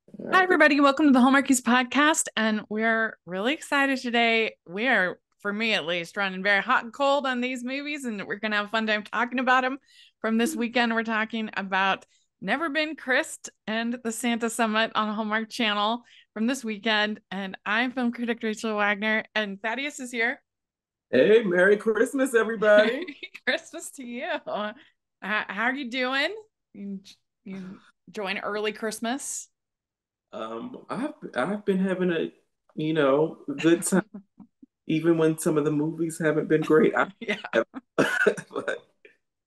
All Hi, right. everybody. Welcome to the Hallmarkies podcast. And we're really excited today. We are, for me at least, running very hot and cold on these movies, and we're going to have a fun time talking about them. From this weekend, we're talking about Never Been Christ and the Santa Summit on Hallmark Channel from this weekend. And I'm film critic Rachel Wagner, and Thaddeus is here. Hey, Merry Christmas, everybody. Merry Christmas to you. How are you doing? You enjoying early Christmas? I've been having a good time, even when some of the movies haven't been great. I Yeah. have, but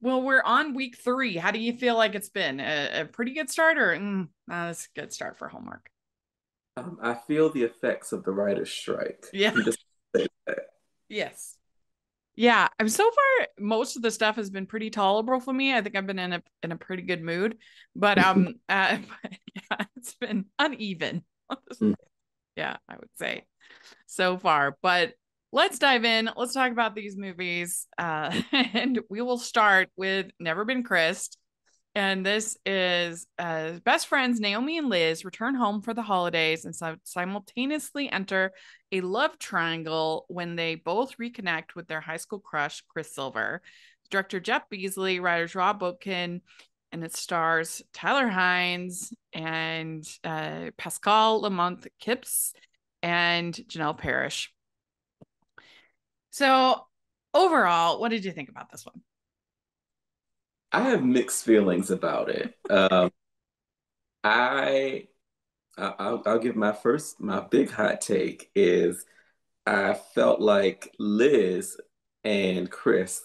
Well, we're on week 3. How do you feel like it's been? A pretty good start, or that's a good start for Hallmark? I feel the effects of the writer's strike. Yeah. I'm just saying that. Yes. Yeah. I'm so far. Most of the stuff has been pretty tolerable for me. I think I've been in a pretty good mood, but but yeah, it's been uneven. Mm. Yeah, I would say so far. But let's dive in. Let's talk about these movies, and we will start with Never Been Christ. And this is best friends Naomi and Liz return home for the holidays and simultaneously enter a love triangle when they both reconnect with their high school crush, Chris Silver. Director Jeff Beasley, writers Rob Botkin, and it stars Tyler Hines and Pascal Lamont Kipps and Janelle Parrish. So, overall, what did you think about this one? I have mixed feelings about it. I I'll give my big hot take is I felt like Liz and Chris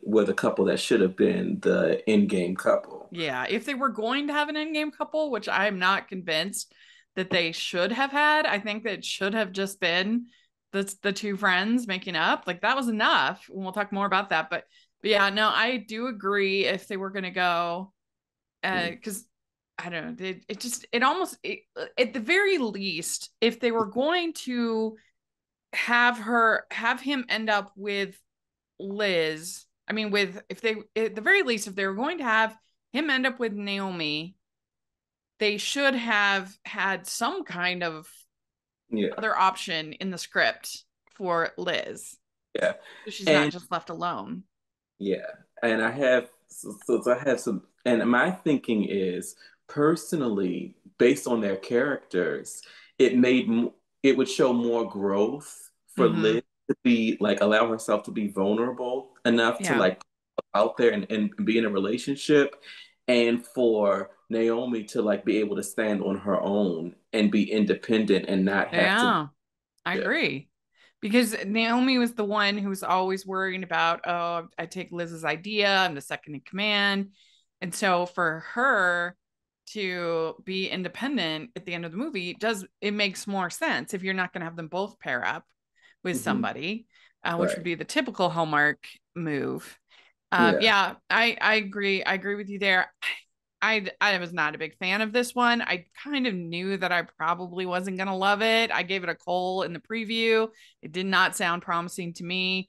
were the couple that should have been the in-game couple. Yeah, if they were going to have an endgame couple, which I am not convinced that they should have had, I think that it should have just been the two friends making up. Like that was enough. And we'll talk more about that. But yeah, no, I do agree if they were gonna go, Mm. because I don't know, it just it almost at the very least, if they were going to have him end up with Liz. I mean, with if they at the very least, if they were going to have him end up with Naomi, they should have had some kind of Yeah, other option in the script for Liz. yeah, So she's not and just left alone. yeah, and I have some, and my thinking is personally based on their characters, it made it would show more growth for Mm-hmm. Liz to be like allow herself to be vulnerable enough to Yeah. like out there and be in a relationship, and for Naomi to like be able to stand on her own and be independent and not have to. Yeah. I Yeah. agree. Because Naomi was the one who was always worrying about, oh, I take Liz's idea, I'm the second in command. And so for her to be independent at the end of the movie, does it makes more sense if you're not going to have them both pair up with Hmm. somebody, which would Right. be the typical Hallmark move. Yeah. Yeah, I agree. I agree with you there. I was not a big fan of this one. I kind of knew that I probably wasn't going to love it. I gave it a coal in the preview. It did not sound promising to me,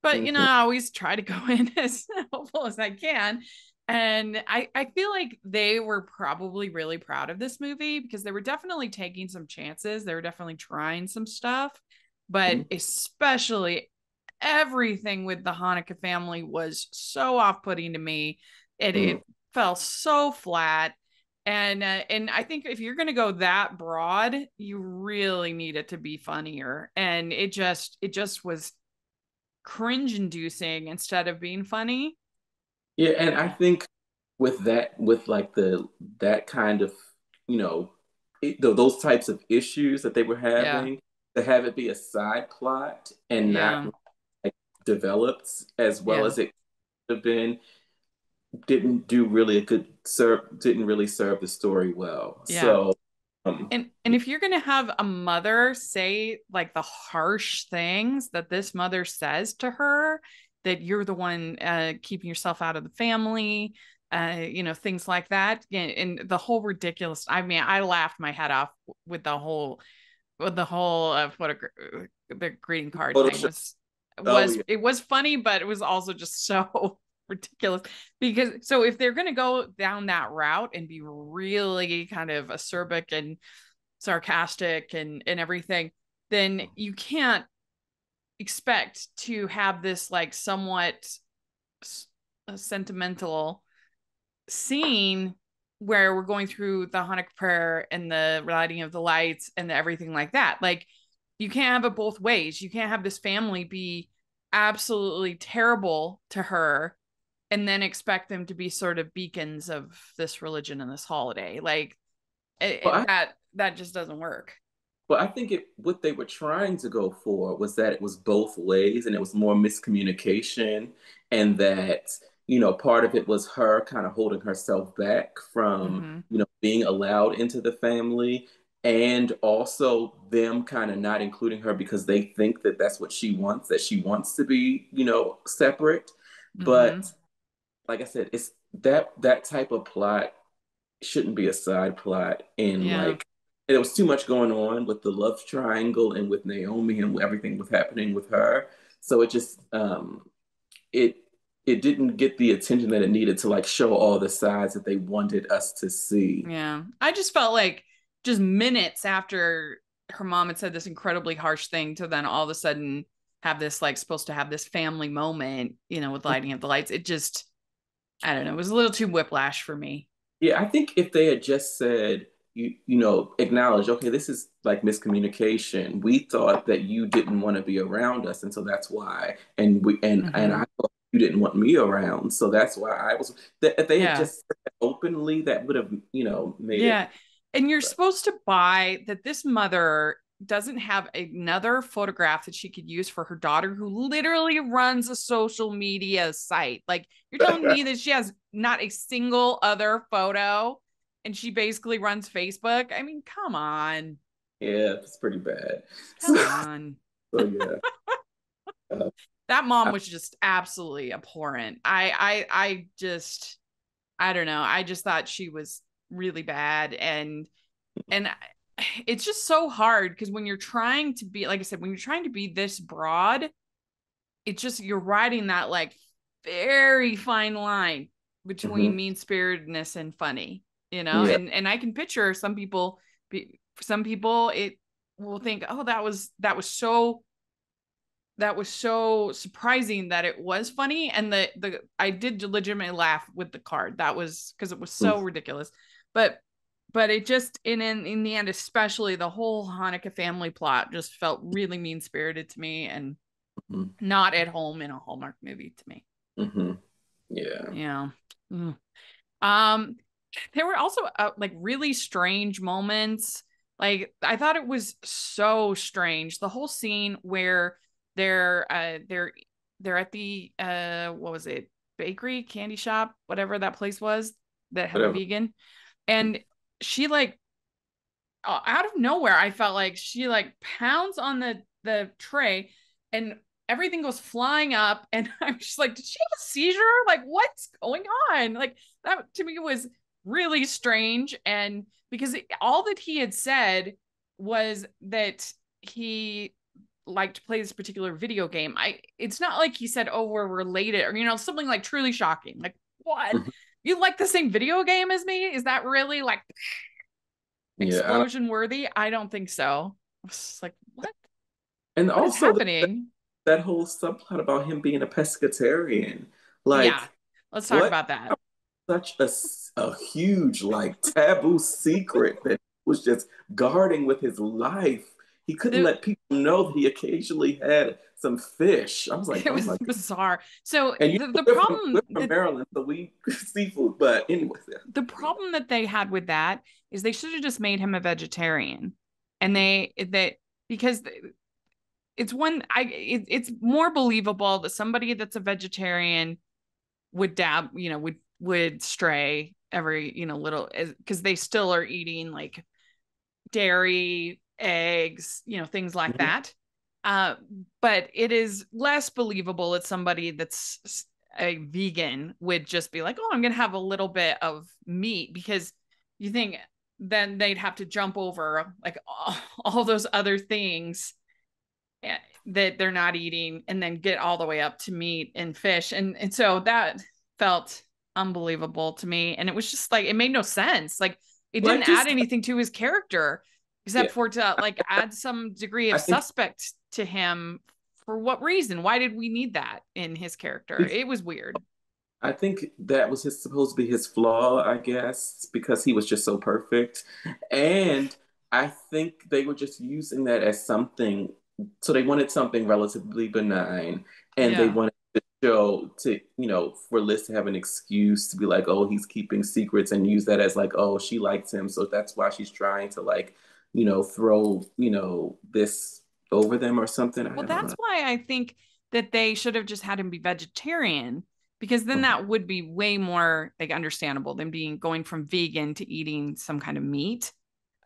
but Hmm. I always try to go in as hopeful as I can. And I feel like they were probably really proud of this movie because they were definitely taking some chances. They were definitely trying some stuff, but especially everything with the Hanukkah family was so off-putting to me. It fell so flat. And I think if you're going to go that broad, you really need it to be funnier. And it just was cringe inducing instead of being funny. Yeah, and I think with that, with like that kind of, those types of issues that they were Yeah. having, to have it be a side plot and not Yeah. like developed as well Yeah. as it could have been, didn't do really a good serve, didn't really serve the story well. Yeah. So, um, And if you're going to have a mother say like the harsh things that this mother says to her, that you're the one keeping yourself out of the family, things like that, and the whole ridiculous. I mean, I laughed my head off with the whole of what the greeting card thing Photoshop. was Oh was yeah, it was funny, but it was also just so. ridiculous. Because so if they're going to go down that route and be really kind of acerbic and sarcastic and everything, then you can't expect to have this like somewhat sentimental scene where we're going through the Hanukkah prayer and the lighting of the lights and everything like that. Like, you can't have it both ways. You can't have this family be absolutely terrible to her and then expect them to be sort of beacons of this religion and this holiday. Like, But I that just doesn't work. But I think what they were trying to go for was that it was both ways and it was more miscommunication, and that, part of it was her kind of holding herself back from, Mm-hmm. being allowed into the family, and also them kind of not including her because they think that that's what she wants, that she wants to be, separate. Mm-hmm. But like I said, it's that type of plot shouldn't be a side plot in Yeah. like there was too much going on with the love triangle and with Naomi and everything was happening with her. So it just it it didn't get the attention that it needed to like show all the sides that they wanted us to see. Yeah. I just felt like just minutes after her mom had said this incredibly harsh thing to then all of a sudden have this like supposed to have this family moment, with lighting up the lights. It just, I don't know, it was a little too whiplash for me. Yeah, I think if they had just said, acknowledge, okay, this is like miscommunication. We thought that you didn't want to be around us, and so that's why. And Mm-hmm. I thought you didn't want me around, so that's why I was. That if they had Yeah. just said that openly, that would have, made it. Yeah. And you're But supposed to buy that this mother doesn't have another photograph that she could use for her daughter who literally runs a social media site. Like, you're telling me that she has not a single other photo and she basically runs Facebook? I mean, come on. yeah, it's pretty bad. So, Come on. so yeah, uh, That mom I, was just absolutely abhorrent. I just, I don't know. I just thought she was really bad. And it's just so hard because when you're trying to be, like I said, when you're trying to be this broad, it's just you're riding that like very fine line between mhm, mean spiritedness and funny, yeah, and I can picture some people, for some people it will think, oh, that was so surprising that it was funny, and the I did legitimately laugh with the card. That was because it was so mhm, ridiculous. But it just in the end, especially the whole Hanukkah family plot just felt really mean spirited to me and mhm, not at home in a Hallmark movie to me. mhm, yeah. Yeah. Mm. Um, there were also like really strange moments. Like, I thought it was so strange. The whole scene where they're at the what was it? Bakery, candy shop, whatever that place was that had the Whatever. vegan. And she like out of nowhere, I felt like she like pounds on the tray and everything goes flying up. And I'm just like, did she have a seizure? Like, what's going on? Like, that to me was really strange. And because all that he had said was that he liked to play this particular video game. It's not like he said, oh, we're related, or something like truly shocking. Like, what? Mhm. You like the same video game as me? Is that really like Yeah, explosion worthy? I don't think so. I was like, what? and What is also happening? that whole subplot about him being a pescatarian. Yeah, Like, let's talk what? about that. Such a huge, like, taboo secret that he was just guarding with his life. He couldn't The, let people know that he occasionally had some fish. I was like, it oh was my God. bizarre. So And the we're from, we're problem from that Maryland, so we seafood. But anyway, the yeah. problem that they had with that is they should have just made him a vegetarian, and Mhm, because it's more believable that somebody that's a vegetarian would would stray every little, because they still are eating like dairy, eggs, things like mhm, that. Uh, but it is less believable that somebody that's a vegan would just be like, oh, I'm going to have a little bit of meat, because you think then they'd have to jump over like all those other things that they're not eating and then get all the way up to meat and fish. And so felt unbelievable to me. And it was just like, it made no sense. Like, it didn't Like add just anything to his character yeah, except for to like add some degree of I think suspect to him. For what reason? Why did we need that in his character? It was weird. I think that was supposed to be his flaw, I guess, because he was just so perfect. And I think they were just using that as something. So they wanted something relatively benign, and they Yeah. wanted to show to, for Liz to have an excuse to be like, oh, he's keeping secrets, and use that as like, oh, she likes him, so that's why she's trying to like, throw, this over them or something. I Well, don't that's know. why I think that they should have just had him be vegetarian because then Mhm. that would be way more like understandable than being going from vegan to eating some kind of meat.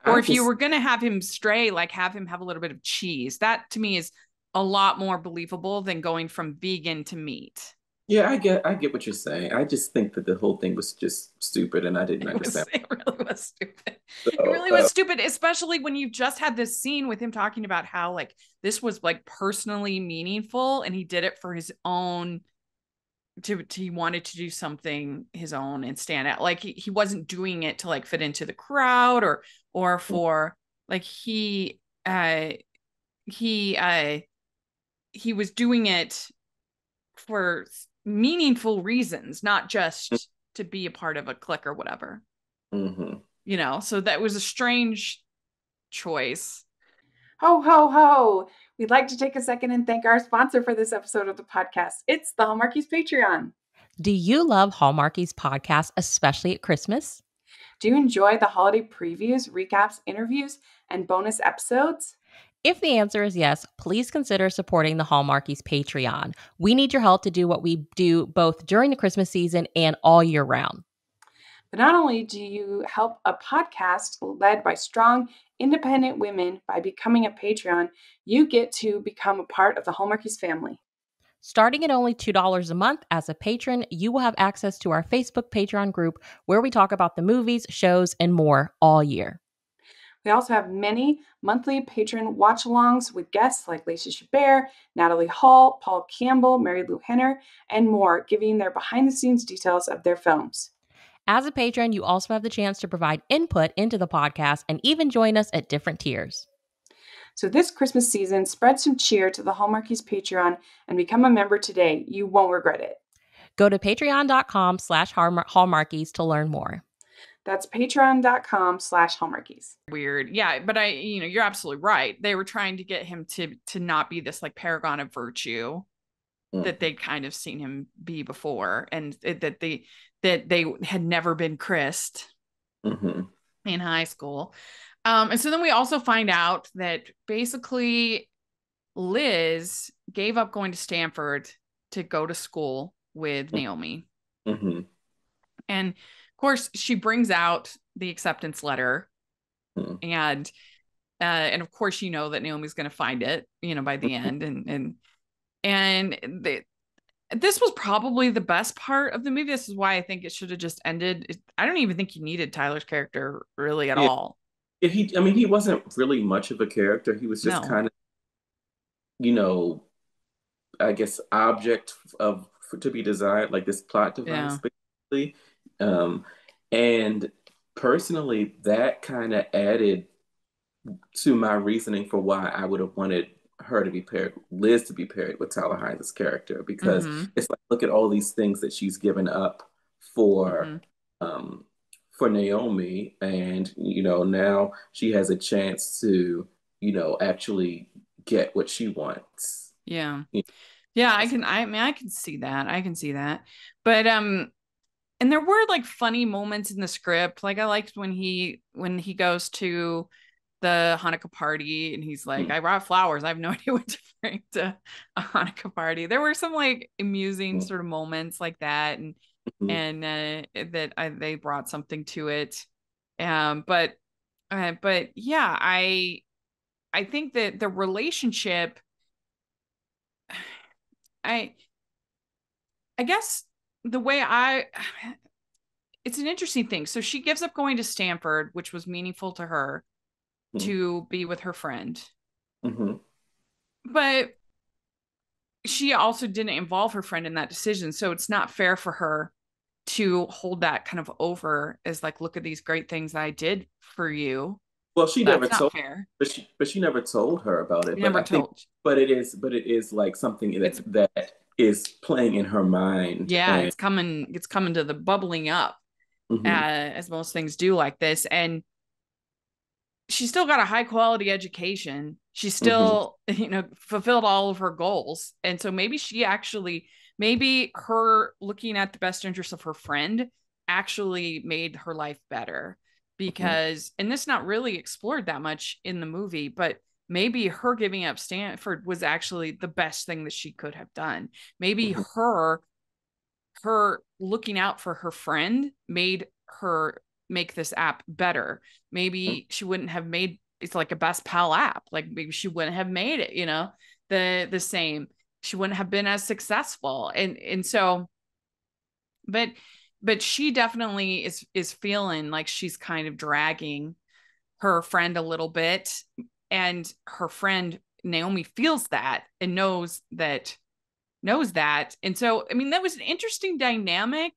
Or I if you just were going to have him stray, like have him have a little bit of cheese. That to me is a lot more believable than going from vegan to meat. Yeah, I get what you're saying. I just think that the whole thing was just stupid and I didn't understand. It really was stupid. It So, really was stupid, especially when you've just had this scene with him talking about how like this was like personally meaningful and he did it for his own he wanted to do something his own and stand out. Like he wasn't doing it to like fit into the crowd or for like he he was doing it for meaningful reasons, not just to be a part of a clique or whatever. mhm. So that was a strange choice. Ho, ho, ho! We'd like to take a second and thank our sponsor for this episode of the podcast. It's the Hallmarkies Patreon. Do you love Hallmarkies podcast, especially at Christmas? Do you enjoy the holiday previews, recaps, interviews, and bonus episodes? If the answer is yes, please consider supporting the Hallmarkies Patreon. We need your help to do what we do both during the Christmas season and all year round. But not only do you help a podcast led by strong, independent women by becoming a Patreon, you get to become a part of the Hallmarkies family. Starting at only $2 a month as a patron, you will have access to our Facebook Patreon group where we talk about the movies, shows, and more all year. We also have many monthly patron watch-alongs with guests like Lacey Chabert, Natalie Hall, Paul Campbell, Mary Lou Henner, and more, giving their behind-the-scenes details of their films. As a patron, you also have the chance to provide input into the podcast and even join us at different tiers. So this Christmas season, spread some cheer to the Hallmarkies Patreon and become a member today. You won't regret it. Go to patreon.com/hallmarkies to learn more. That's patreon.com/Hallmarkies. Weird. Yeah, but you're absolutely right. They were trying to get him to not be this like paragon of virtue that Mhm. they'd kind of seen him be before and that they had never been Christ Mhm. in high school. And so then we also find out that basically Liz gave up going to Stanford to go to school with Naomi. Mhm. And of course, she brings out the acceptance letter, Mhm. and of course, that Naomi's going to find it, by the end, and this was probably the best part of the movie. This is why I think it should have just ended. I don't even think you needed Tyler's character really at Yeah. all. I mean, he wasn't really much of a character. He was just No, kind of, you know, I guess object to be desired, like this plot device, yeah, basically. Um, and personally, that kind of added to my reasoning for why I would have wanted her to be paired, Liz to be paired with Tyler Hines' character, because mm-hmm, it's like look at all these things that she's given up for mm-hmm, um for Naomi, and now she has a chance to actually get what she wants. yeah, You yeah. know, I mean, I can see that. I can see that. But and there were like funny moments in the script. Like I liked when he goes to the Hanukkah party and he's like, mm, I brought flowers. I have no idea what to bring to a Hanukkah party. There were some like amusing mm, sort of moments like that, mm, and that they brought something to it. But yeah, I think that the relationship, I I guess the way I it's an interesting thing. So she gives up going to Stanford, which was meaningful to her, mm, to be with her friend. mhm, But she also didn't involve her friend in that decision. So it's not fair for her to hold that kind of over as like, look at these great things that I did for you. Well, she never That's not told, fair. but she never told her about it. You But never I think, told. but it is like something It's that is playing in her mind, yeah, and it's coming to the bubbling up, mhm, as most things do like this. And she still got a high quality education. She mhm, still, fulfilled all of her goals. And so maybe her looking at the best interest of her friend actually made her life better, mhm, because, and this not really explored that much in the movie, but maybe her giving up Stanford was actually the best thing that she could have done. Maybe mhm, her looking out for her friend made her make this app better. mhm, Maybe she wouldn't have made it's like a best pal app. Like maybe she wouldn't have made it, the same. She wouldn't have been as successful. And so, but she definitely is feeling like she's kind of dragging her friend a little bit. And her friend Naomi feels that and knows that. And so, I mean, that was an interesting dynamic.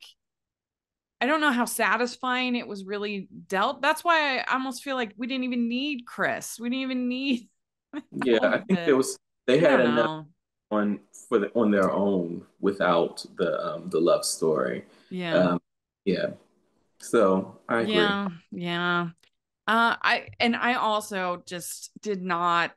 I don't know how satisfying it was really dealt. That's why I almost feel like we didn't even need Chris. We didn't even need yeah. I think the, they I had don't enough know. on their own without the love story. Yeah. Um, yeah. So I agree. Yeah. Yeah. I also just did not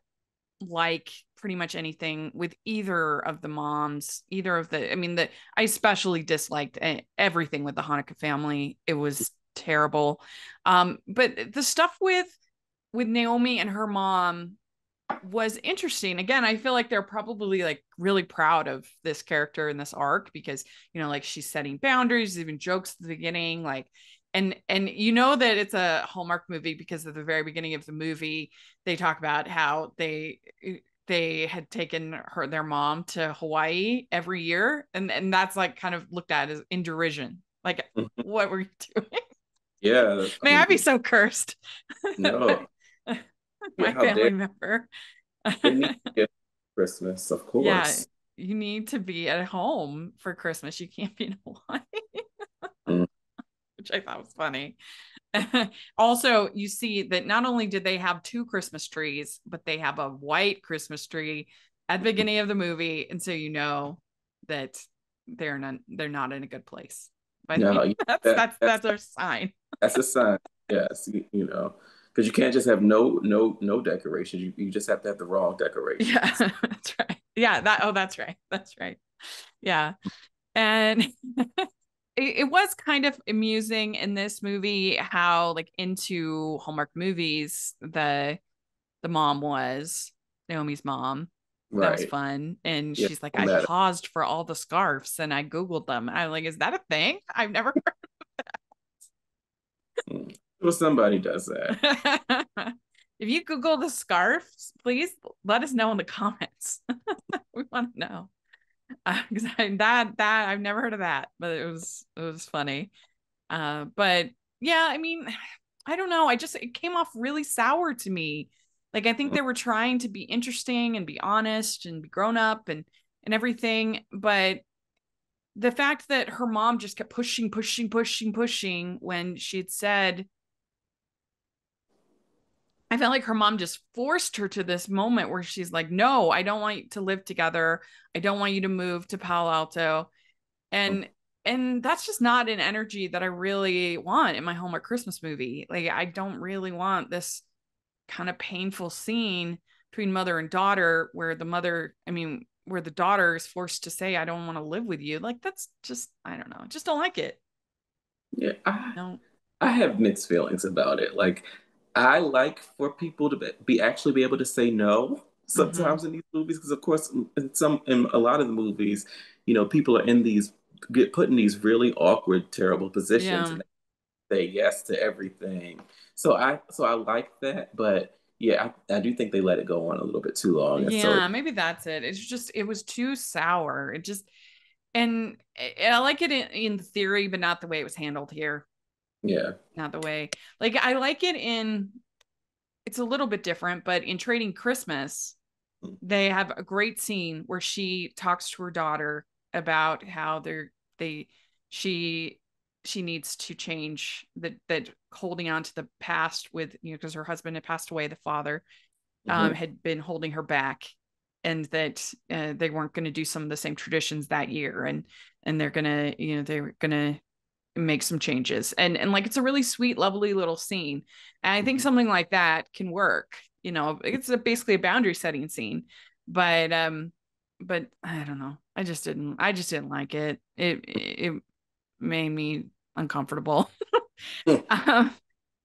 like pretty much anything with either of the moms, either of the, I mean, I especially disliked everything with the Hanukkah family. It was terrible. But the stuff with Naomi and her mom was interesting. Again, I feel like they're probably like really proud of this character in this arc because, like she's setting boundaries, even jokes at the beginning, like, and that it's a Hallmark movie because at the very beginning of the movie, they talk about how they had taken their mom to Hawaii every year, and that's like kind of looked at as in derision. Like, Mhm. what were you doing? Yeah. I May I mean, be so cursed no. by Yeah. my How family dare member? they need to get Christmas, of Yeah, course. you need to be at home for Christmas. You can't be in Hawaii, Mm, which I thought was funny. Also, you see that not only did they have two Christmas trees, but they have a white Christmas tree at the beginning of the movie, and so that they're not in a good place. By the no, way, yeah, that's that that's that's that's our sign. that's a sign. Yes, because you can't just have no decorations. You just have to have the wrong Yeah, decorations. that's right. Yeah, that's right. That's right. Yeah. And it was kind of amusing in this movie how like into Hallmark movies the mom was, Naomi's mom. That was Right. fun. And Yeah. she's like, No I matter. paused for all the scarves and I Googled them. I'm like, is that a thing? I've never Mm. Well, somebody does that. heard. If you Google the scarves, please let us know in the comments. We want to know. That I've never heard of that, but it was funny. But yeah, I mean, I don't know. It came off really sour to me. Like I think Mm, they were trying to be interesting and be honest and be grown up and everything, but the fact that her mom just kept pushing, pushing, pushing, pushing when she'd said, I felt like her mom just forced her to this moment where she's like, "No, I don't want you to live together. I don't want you to move to Palo Alto." mm. And that's just not an energy that I really want in my Hallmark Christmas movie. Like I don't really want this kind of painful scene between mother and daughter where where the daughter is forced to say I don't want to live with you. Like that's just, I don't know, just don't like it. Yeah. No. I have mixed feelings about it. Like, I like for people to actually be able to say no Mhm. sometimes in these movies, because of course, in a lot of the movies, people are in these get put in these really awkward, terrible positions, Yeah. and they say yes to everything. So I like that, but yeah, I do think they let it go on a little bit too long, and so Yeah, maybe that's it. It was too sour. And I like it in theory, but not the way it was handled here. yeah. Not the way, like, I like it it's a little bit different, but in Trading Christmas, they have a great scene where she talks to her daughter about how they she she needs to change, that holding on to the past with, because her husband had passed away, the father Hmm. had been holding her back, and that they weren't going to do some of the same traditions that year, and they're gonna, they're gonna make some changes, and like it's a really sweet, lovely little scene, and I think Hmm. something like that can work. It's basically a boundary setting scene, but I don't know. I just didn't like it. It made me uncomfortable. um,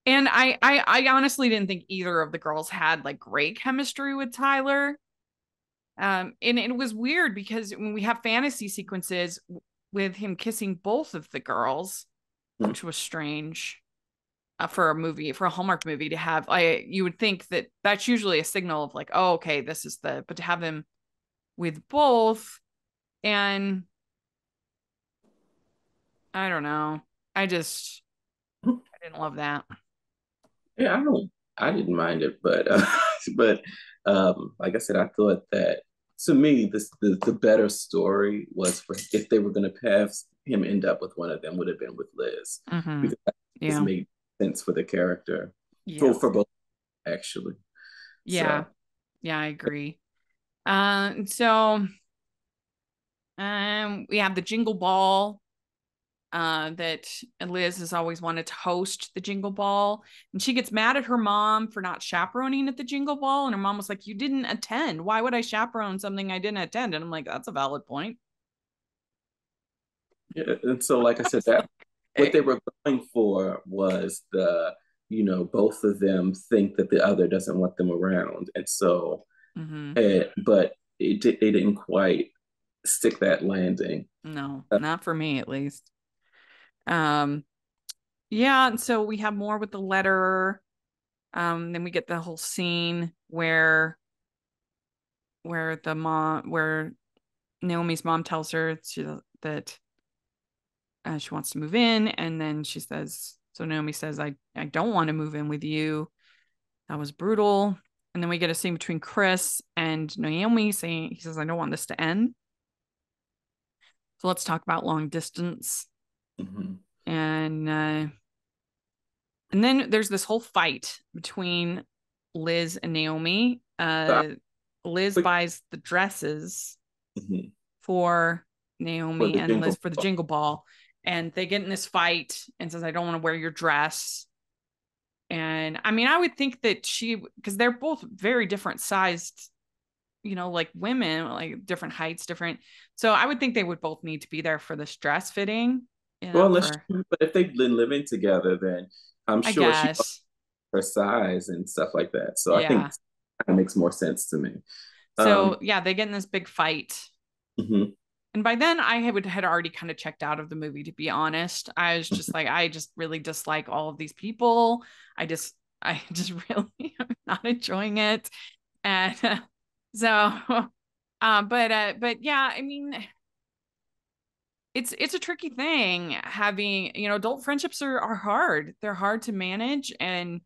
and I honestly didn't think either of the girls had like great chemistry with Tyler. And it was weird because when we have fantasy sequences with him kissing both of the girls, which was strange for a Hallmark movie to have. You would think that that's usually a signal of like, oh, okay, but to have him with both, and I don't know. I didn't love that. Yeah, I didn't mind it, but but like I said, I thought that to me, the better story was for if they were going to have him end up with one of them would have been with Liz Mm-hmm. because that just Yeah. made sense for the character Yeah. for both actually. Yeah. So Yeah, I agree. So we have the Jingle Ball, that Liz has always wanted to host the Jingle Ball. And she gets mad at her mom for not chaperoning at the Jingle Ball. And her mom was like, "You didn't attend. Why would I chaperone something I didn't attend?" And I'm like, that's a valid point. yeah, and so like I said, that what they Okay. were going for was both of them think that the other doesn't want them around, and so Mm-hmm. but they didn't quite stick that landing. No, not for me at least. Um, yeah, and so we have more with the letter. Then we get the whole scene where Naomi's mom tells her that she wants to move in, and then so Naomi says, I don't want to move in with you. That was brutal. And then we get a scene between Chris and Naomi saying, he says, I don't want this to end. So let's talk about long distance. Mhm. And then there's this whole fight between Liz and Naomi. So Liz quick, buys the dresses mhm, for for Naomi the and jingle Liz for the ball. Jingle Ball. And they get in this fight and says, I don't want to wear your dress. And I mean, I would think that because they're both very different sized, like women, like different heights, different. So I would think they would both need to be there for this dress fitting, Well, for, but if they've been living together, then I'm I sure she knows guess. her size and stuff like that. So I think Yeah. that makes more sense to me. So Um, yeah, they get in this big fight. mhm, And by then had already kind of checked out of the movie, to be honest. I was just like, I just really dislike all of these people. I just really am not enjoying it. And so but yeah, I mean, it's a tricky thing having, adult friendships are hard. They're hard to manage and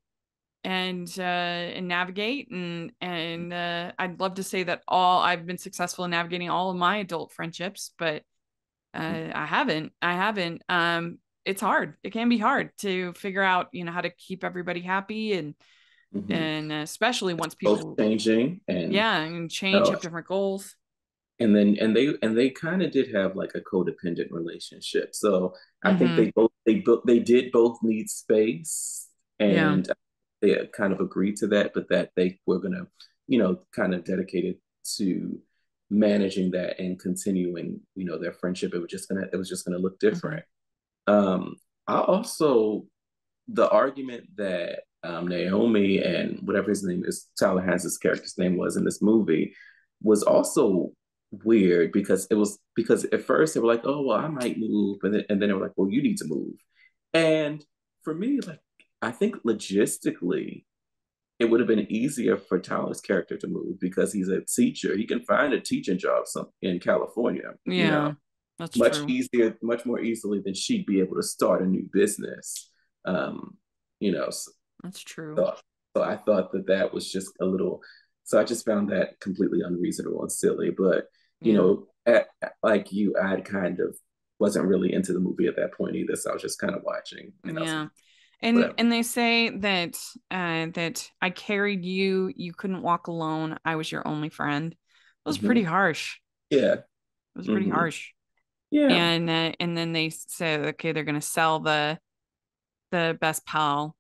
navigate, and I'd love to say that all I've been successful in navigating all of my adult friendships, but I haven't. It's hard. It can be hard to figure out, how to keep everybody happy, and mhm. and especially once Both people, changing and yeah, and you change, know, have different goals. and they kind of did have like a codependent relationship. So I think Mm-hmm. they did both need space, Yeah. and they kind of agreed to that, but that they were gonna, kind of dedicated to managing that and continuing, their friendship. It was just gonna look Mm-hmm. different. I also the argument that Naomi and whatever his name is, Tyler Hans's character's name was in this movie, was also weird because at first they were like, oh well, I might move, and then they were like, well, you need to move. And for me, like I think logistically, it would have been easier for Tyler's character to move because he's a teacher. He can find a teaching job in California, Yeah, that's much true. easier, much more easily than she'd be able to start a new business. Um, you know, so, That's true. so I thought that was just a little. So I just found that completely unreasonable and silly. But Yeah. like you, I'd kind of wasn't really into the movie at that point either. So I was just kind of watching, and I was like, Yeah. And whatever. and they say that that I carried you, you couldn't walk alone. I was your only friend. It was Hmm. pretty harsh. Yeah. It was pretty Hmm. harsh. Yeah. And then they said, okay, they're gonna sell the best pal.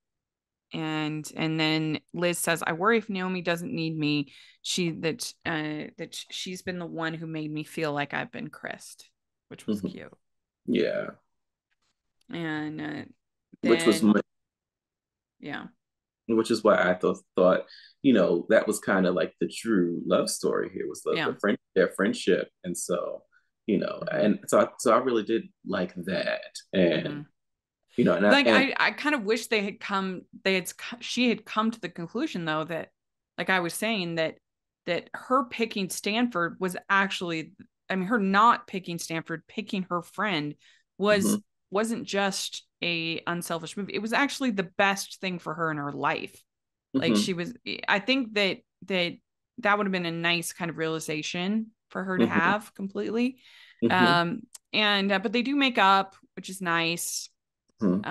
And then Liz says, I worry if Naomi doesn't need me, that she's been the one who made me feel like I've been Christ, which was Hmm. cute. Yeah. And Which was then yeah, which is why I thought, that was kind of like the true love story here was the yeah. their friendship, and so, Hmm. and so I really did like that, Hmm. and and Like and I kind of wish she had come to the conclusion though that, like I was saying, that her picking Stanford was actually, I mean, her not picking Stanford, picking her friend was mhm, wasn't just a unselfish move. It was actually the best thing for her in her life. Like mhm, she was, I think that would have been a nice kind of realization for her to mhm, have completely. mhm, Um, and but they do make up, which is nice. mhm,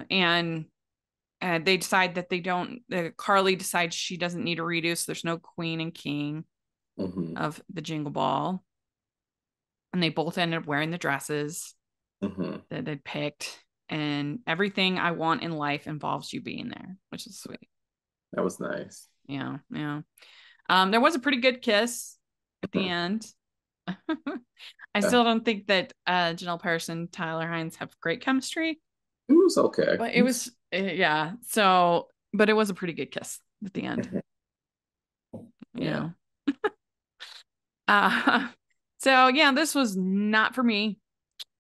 And they decide that they don't. Carly decides she doesn't need a redo, so there's no queen and king mhm, of the Jingle Ball, and they both ended up wearing the dresses mhm. that they'd picked. And everything I want in life involves you being there, which is sweet. That was nice. Yeah, yeah. There was a pretty good kiss at the Mhm. end. I Yeah, still don't think that Janelle Parrish and Tyler Hines have great chemistry, it was okay. but it was yeah. So, but it was a pretty good kiss at the end. Mhm. Yeah. Yeah. Uh, so yeah, this was not for me.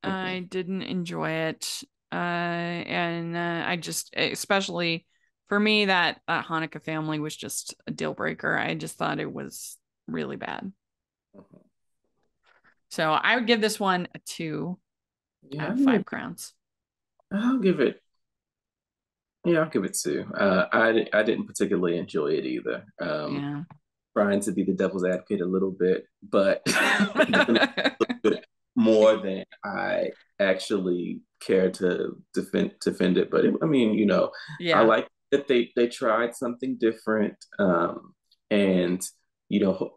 Mhm. I didn't enjoy it. And I just, especially for me, that Hanukkah family was just a deal breaker. I just thought it was really bad. Mhm. So I would give this one a 2 Yeah, out of 5 crowns. I'll give it. Yeah, I'll give it two. I didn't particularly enjoy it either. Yeah. Trying to be the devil's advocate a little bit, but doing it a little bit more than I actually care to defend it. But I mean, I Yeah. like that they tried something different, and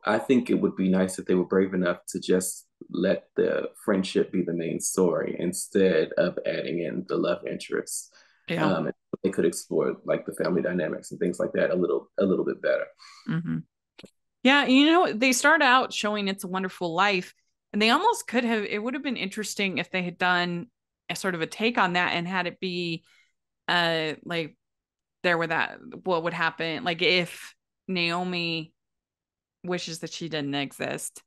I think it would be nice if they were brave enough to just let the friendship be the main story instead of adding in the love interest. Yeah. And they could explore like the family dynamics and things like that a little bit better. Hmm. Yeah. They start out showing It's a Wonderful Life, and they almost could have, it would have been interesting if they had done a sort of a take on that and had it be like there were that what would happen like if Naomi wishes that she didn't exist,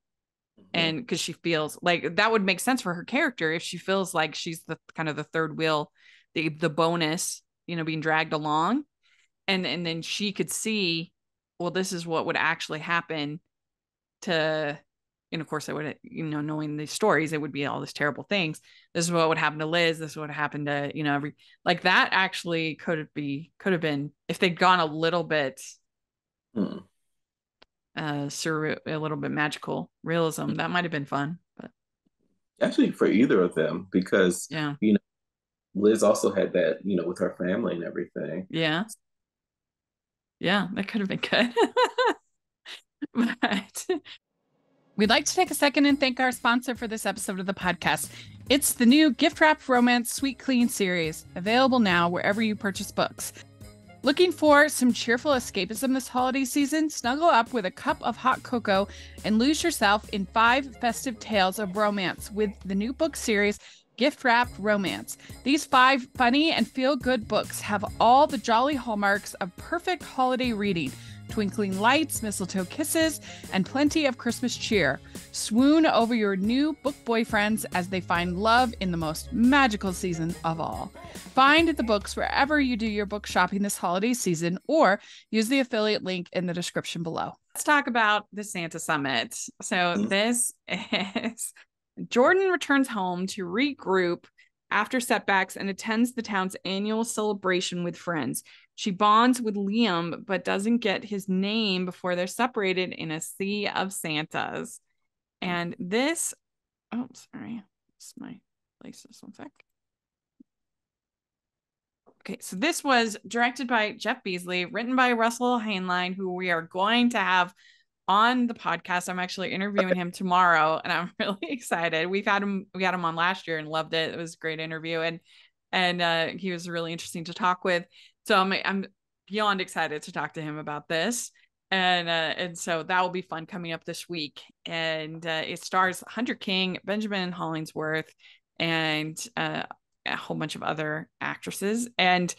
Mhm. and because she feels like that would make sense for her character if she feels like she's the kind of the third wheel, the bonus, being dragged along, and then she could see, well, this is what would actually happen to, and of course I would, knowing these stories, it would be all these terrible things. This is what would happen to Liz, this is what happened to, every, like that actually could have been, if they'd gone a little bit Hmm. a little bit magical realism, that might have been fun. But Actually, for either of them, because yeah. you know Liz also had that with her family and everything. Yeah. Yeah, that could have been good. But we'd like to take a second and thank our sponsor for this episode of the podcast. It's the new Gift Wrap Romance Sweet Clean series, available now wherever you purchase books. Looking for some cheerful escapism this holiday season? Snuggle up with a cup of hot cocoa and lose yourself in 5 festive tales of romance with the new book series, Gift Wrapped Romance. These 5 funny and feel-good books have all the jolly hallmarks of perfect holiday reading: twinkling lights, mistletoe kisses, and plenty of Christmas cheer. Swoon over your new book boyfriends as they find love in the most magical season of all. Find the books wherever you do your book shopping this holiday season, or use the affiliate link in the description below. Let's talk about the Santa Summit. So Mhm. this is Jordan returns home to regroup after setbacks and attends the town's annual celebration with friends. She bonds with Liam, but doesn't get his name before they're separated in a sea of Santas. And this, oh, sorry, it's my places. One sec. Okay, so this was directed by Jeff Beasley, written by Russell Heinlein, who we are going to have on the podcast. I'm actually interviewing him tomorrow, and I'm really excited. We had him on last year and loved it. It was a great interview, and he was really interesting to talk with. So I'm beyond excited to talk to him about this. And so that will be fun coming up this week. And it stars Hunter King, Benjamin Hollingsworth, and a whole bunch of other actresses. And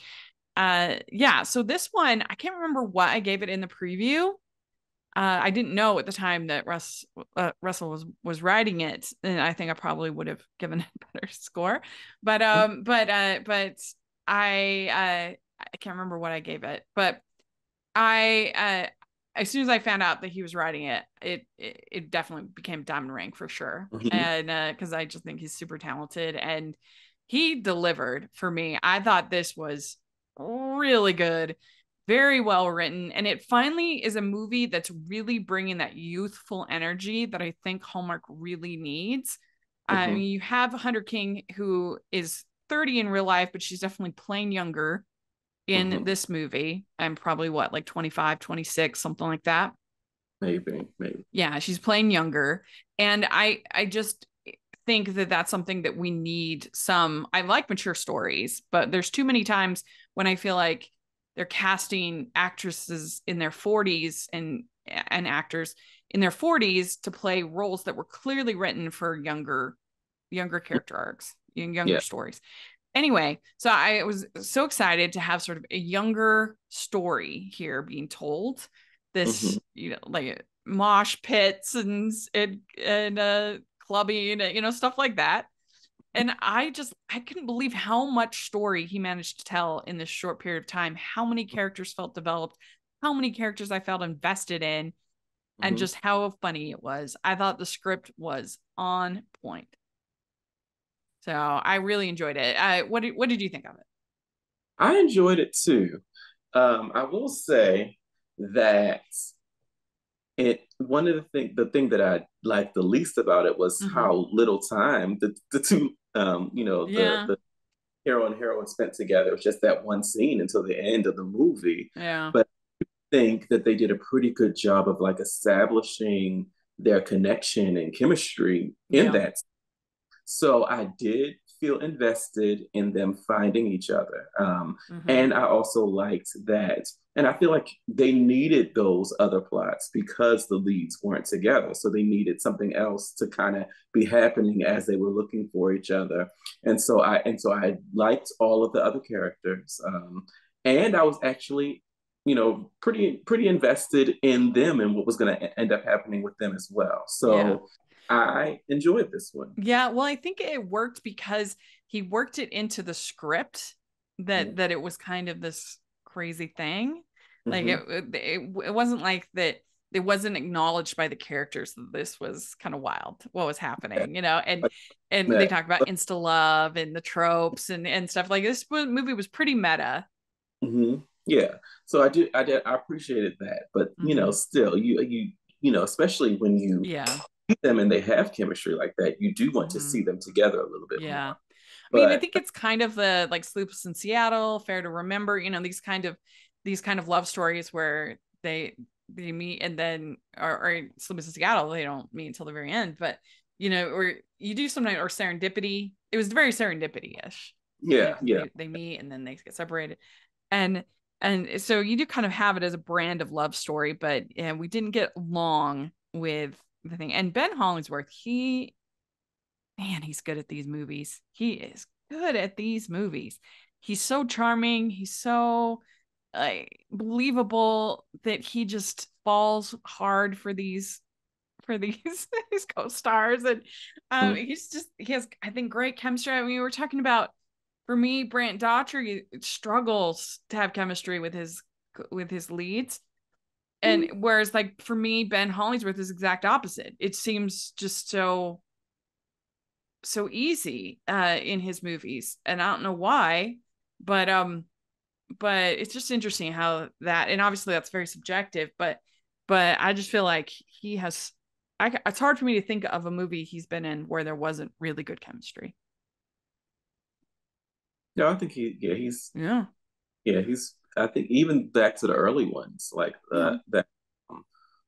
yeah, so this one, I can't remember what I gave it in the preview. I didn't know at the time that Russell was writing it, and I think I probably would have given it a better score. But I can't remember what I gave it. But I as soon as I found out that he was writing it, it definitely became diamond ring for sure. Mhm. And because I just think he's super talented, and he delivered for me. I thought this was really good, very well written, and it finally is a movie that's really bringing that youthful energy that I think Hallmark really needs. I Mhm. mean, you have Hunter King, who is 30 in real life, but she's definitely playing younger in Mhm. this movie. I'm probably what, like 25, 26, something like that. Maybe. Yeah, she's playing younger. And I just think that that's something that we need. I like mature stories, but there's too many times when I feel like they're casting actresses in their 40s and actors in their 40s to play roles that were clearly written for younger character arcs, younger Yeah. stories. Anyway, so I was so excited to have sort of a younger story here being told. This, Mhm. like mosh pits and clubbing, stuff like that. And I couldn't believe how much story he managed to tell in this short period of time, how many characters felt developed, how many characters I felt invested in, and Mhm. just how funny it was. I thought the script was on point. So I really enjoyed it. What did you think of it? I enjoyed it too. I will say that the thing that I liked the least about it was Mm-hmm. how little time the two Yeah. the hero and heroine spent together. It was just that one scene until the end of the movie. Yeah. But I think that they did a pretty good job of like establishing their connection and chemistry in Yeah. that. So I did feel invested in them finding each other. Mm-hmm. And I also liked that. And I feel like they needed those other plots because the leads weren't together. So they needed something else to kind of be happening as they were looking for each other. And so I liked all of the other characters. And I was actually, pretty invested in them and what was going to end up happening with them as well. Yeah. So I enjoyed this one. Yeah. Well, I think it worked because he worked it into the script that it was kind of this crazy thing. Like Mm-hmm. it wasn't like that. It wasn't acknowledged by the characters that this was kind of wild, what was Yeah. happening, and Like they that. talk about insta love and the tropes and stuff. Like this movie was pretty meta. Yeah. So I appreciated that. But Mm-hmm. still especially when you Yeah. see them and they have chemistry like that, you do want to Mm-hmm. see them together a little bit Yeah. more. I mean, I But think it's kind of the like Sleepless in Seattle, Fair to Remember, these kind of love stories where they meet and then or Sleepless in Seattle, they don't meet until the very end. But or you do sometimes, or Serendipity. It was very serendipity-ish. yeah, yeah. They meet and then they get separated. And so you do kind of have it as a brand of love story, but yeah, we didn't get long with the thing. And Ben Hollingsworth, he's good at these movies. He is good at these movies. He's so charming. He's so believable that he just falls hard for these these co-stars. And Mhm. he has, I think, great chemistry. I mean, we were talking about, for me, Brant Daughtry struggles to have chemistry with his leads. And whereas, like, for me, Ben Hollingsworth is exact opposite. It seems just so easy in his movies, and I don't know why, but it's just interesting how that, and obviously that's very subjective, but I just feel like he has, it's hard for me to think of a movie he's been in where there wasn't really good chemistry. Yeah, I think Yeah. he's I think even back to the early ones, like Yeah. that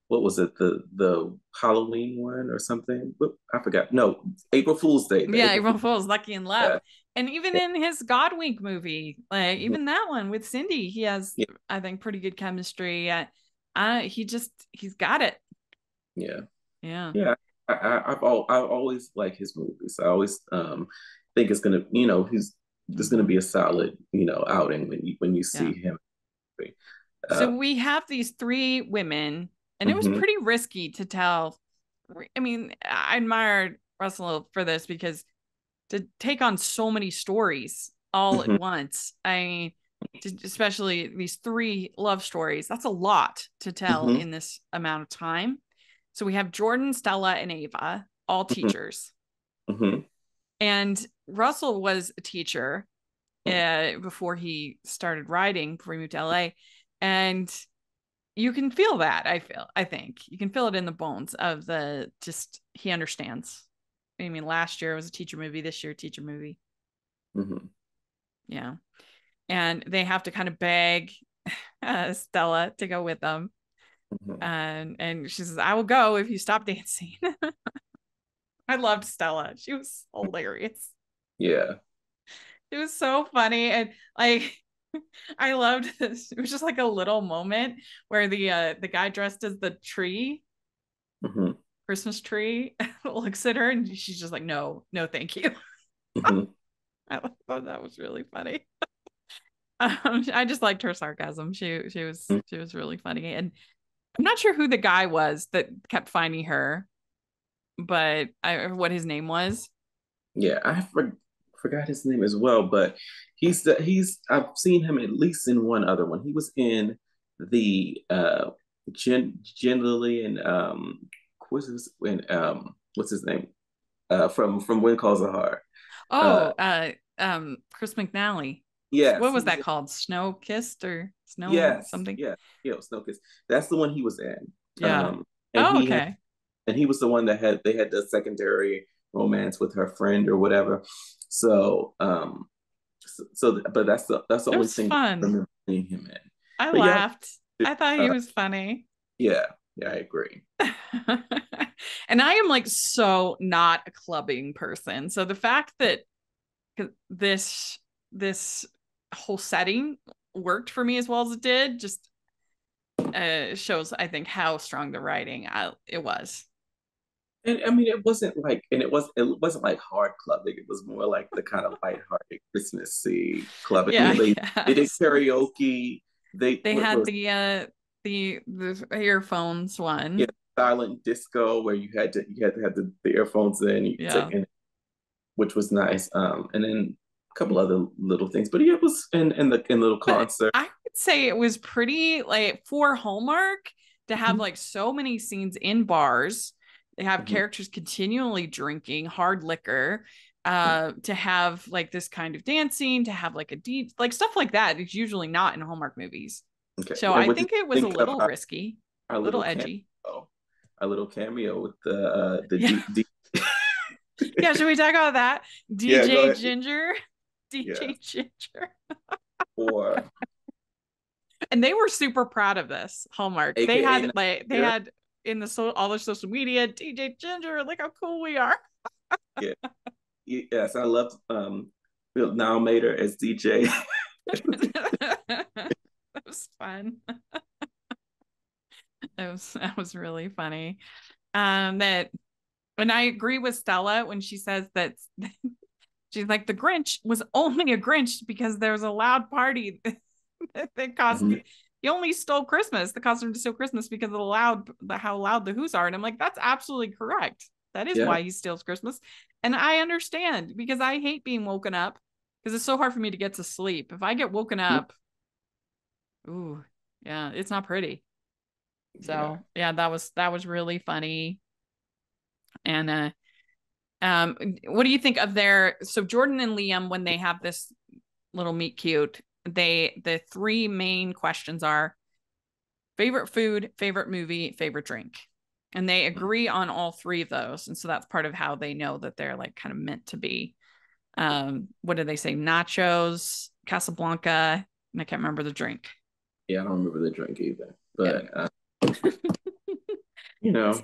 what was it, the Halloween one or something? I forgot. No, April Fool's Day, the Yeah, April April Fool's. Fool's Lucky in Love. Yeah, And even yeah, in his God Week movie, like mhm, even that one with Cindy, he has, yeah, I think, pretty good chemistry. He's got it. yeah. Yeah. Yeah, I've always liked his movies. I always think it's gonna, he's there's gonna Mhm. be a solid, outing when you Yeah. see him. So Uh, we have these three women, and it was hmm pretty risky to tell. I mean, I admired Russell for this because to take on so many stories all at hmm once, especially these three love stories, that's a lot to tell hmm in this amount of time. So we have Jordan, Stella, and Ava, all hmm teachers. hmm And Russell was a teacher before he started writing, before he moved to LA. And you can feel that, I think. You can feel it in the bones of just, he understands. I mean, last year it was a teacher movie, this year, teacher movie. hmm Yeah. And they have to kind of beg Stella to go with them. hmm And she says, I will go if you stop dancing. I loved Stella. She was hilarious. Yeah. It was so funny. And like I loved this. It was just like a little moment where the guy dressed as the tree, hmm Christmas tree, looks at her and she's just like, no, no, thank you. hmm I thought that was really funny. I just liked her sarcasm. She was really funny. And I'm not sure who the guy was that kept finding her, but what his name was. Yeah, forgot his name as well, but he's I've seen him at least in one other one. He was in the generally and what's his name? From When Calls Are Hard. Uh Oh, Chris McNally. What yes, he was was that in, called? Snow Kissed or Snow yes, something? yeah, Snow Kiss. That's the one he was in. Yeah. And Oh, he had okay. and he was the one that had the secondary romance with her friend or whatever. So but that's the It only was thing that I fun. remember seeing him in. I But yeah, laughed. I thought he uh, was funny. yeah, yeah, I agree. And I am like so not a clubbing person. So the fact that this whole setting worked for me as well as it did just shows, I think, how strong the writing it was. And I mean, it wasn't like hard clubbing. It was more like the kind of lighthearted Christmassy clubbing. Yeah, They did yes. karaoke. They They what had was the earphones yeah, one. silent disco where you had to have the earphones in, Yeah. which was nice. And then a couple other little things. But yeah, it was in the little But concert. I would say it was pretty like for Hallmark to have Mhm, like so many scenes in bars. They have mhm, characters continually drinking hard liquor, mhm. to have like this kind of dancing, to have like a deep like stuff like that is usually not in Hallmark movies. Okay. So And I what did think it you was a think of little risky, our a little little edgy. cameo? Our little cameo with the Yeah. D. Yeah, should we talk about that? Yeah, go DJ ahead. Ginger. Yeah. DJ Ginger. Or And they were super proud of this Hallmark. They AKA had like they Nigeria. had in all their social media, DJ Ginger, look how cool we are. Yeah. Yes, I loved Bill now Mater as DJ. That was fun. That was really funny. That and I agree with Stella when she says that she's like the Grinch was only a Grinch because there was a loud party that caused Mhm. he only stole Christmas. The caused him to steal Christmas because of how loud the Who's are. And I'm like, that's absolutely correct. That is Yeah. why he steals Christmas. And I understand because I hate being woken up because it's so hard for me to get to sleep. If I get woken Mhm. up, ooh, yeah, it's not pretty. Yeah. So yeah, that was really funny. And what do you think of so Jordan and Liam when they have this little meet cute, the three main questions are favorite food, favorite movie, favorite drink. And they agree on all three of those. And so that's part of how they know that they're like kind of meant to be. What did they say? Nachos, Casablanca, and I can't remember the drink. Yeah, I don't remember the drink either, Yeah. but you know,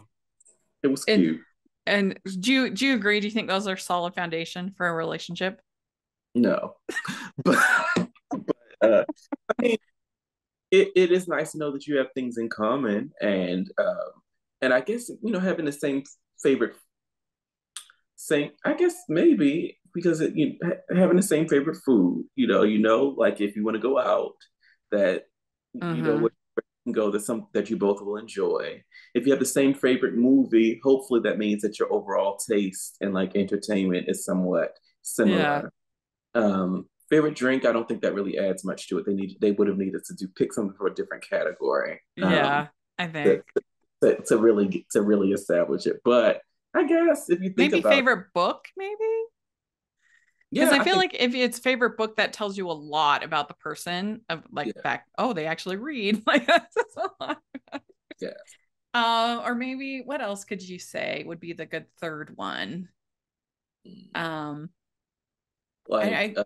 it was And cute. and do you agree? Do you think those are solid foundation for a relationship? No, but uh, I mean, it is nice to know that you have things in common, and I guess having the favorite same I guess maybe because having the same favorite food, like if you want to go out, that Mm-hmm. where you can go, that's something that you both will enjoy. If you have the same favorite movie, hopefully that means that your overall taste and like entertainment is somewhat Yeah. similar. Favorite drink, I don't think that really adds much to it. They would have needed to pick something for a different category, Yeah. I to, think to really establish it. But I guess if you think maybe about, favorite book, maybe. Because yeah, I I feel think, like if it's favorite book, that tells you a lot about the person of like yeah, back, oh, they actually read. Like that's a lot. yeah. Or maybe what else could you say would be the good third one? Um, Like I a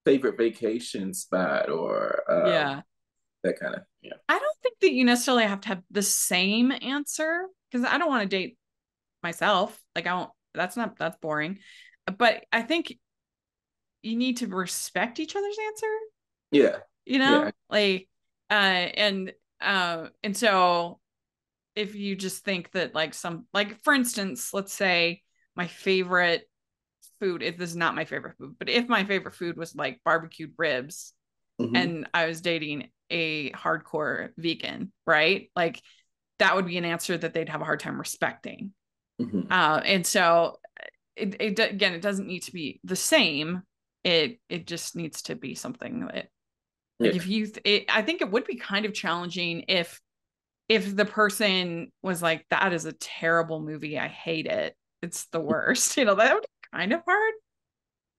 favorite vacation spot or yeah. that kind of, yeah. I don't think that you necessarily have to have the same answer because I don't want to date myself. Like I don't, that's boring. But I think you need to respect each other's answer, Yeah, yeah. like and so if you just think that like some like for instance, let's say my favorite food, if this is not my favorite food, but if my favorite food was like barbecued ribs Hmm. and I was dating a hardcore vegan, right? Like that would be an answer that they'd have a hard time respecting. Hmm. And so again, it doesn't need to be the same. It just needs to be something that like Yeah. if I think it would be kind of challenging if the person was like, that is a terrible movie. I hate it. It's the worst. That would be kind of hard.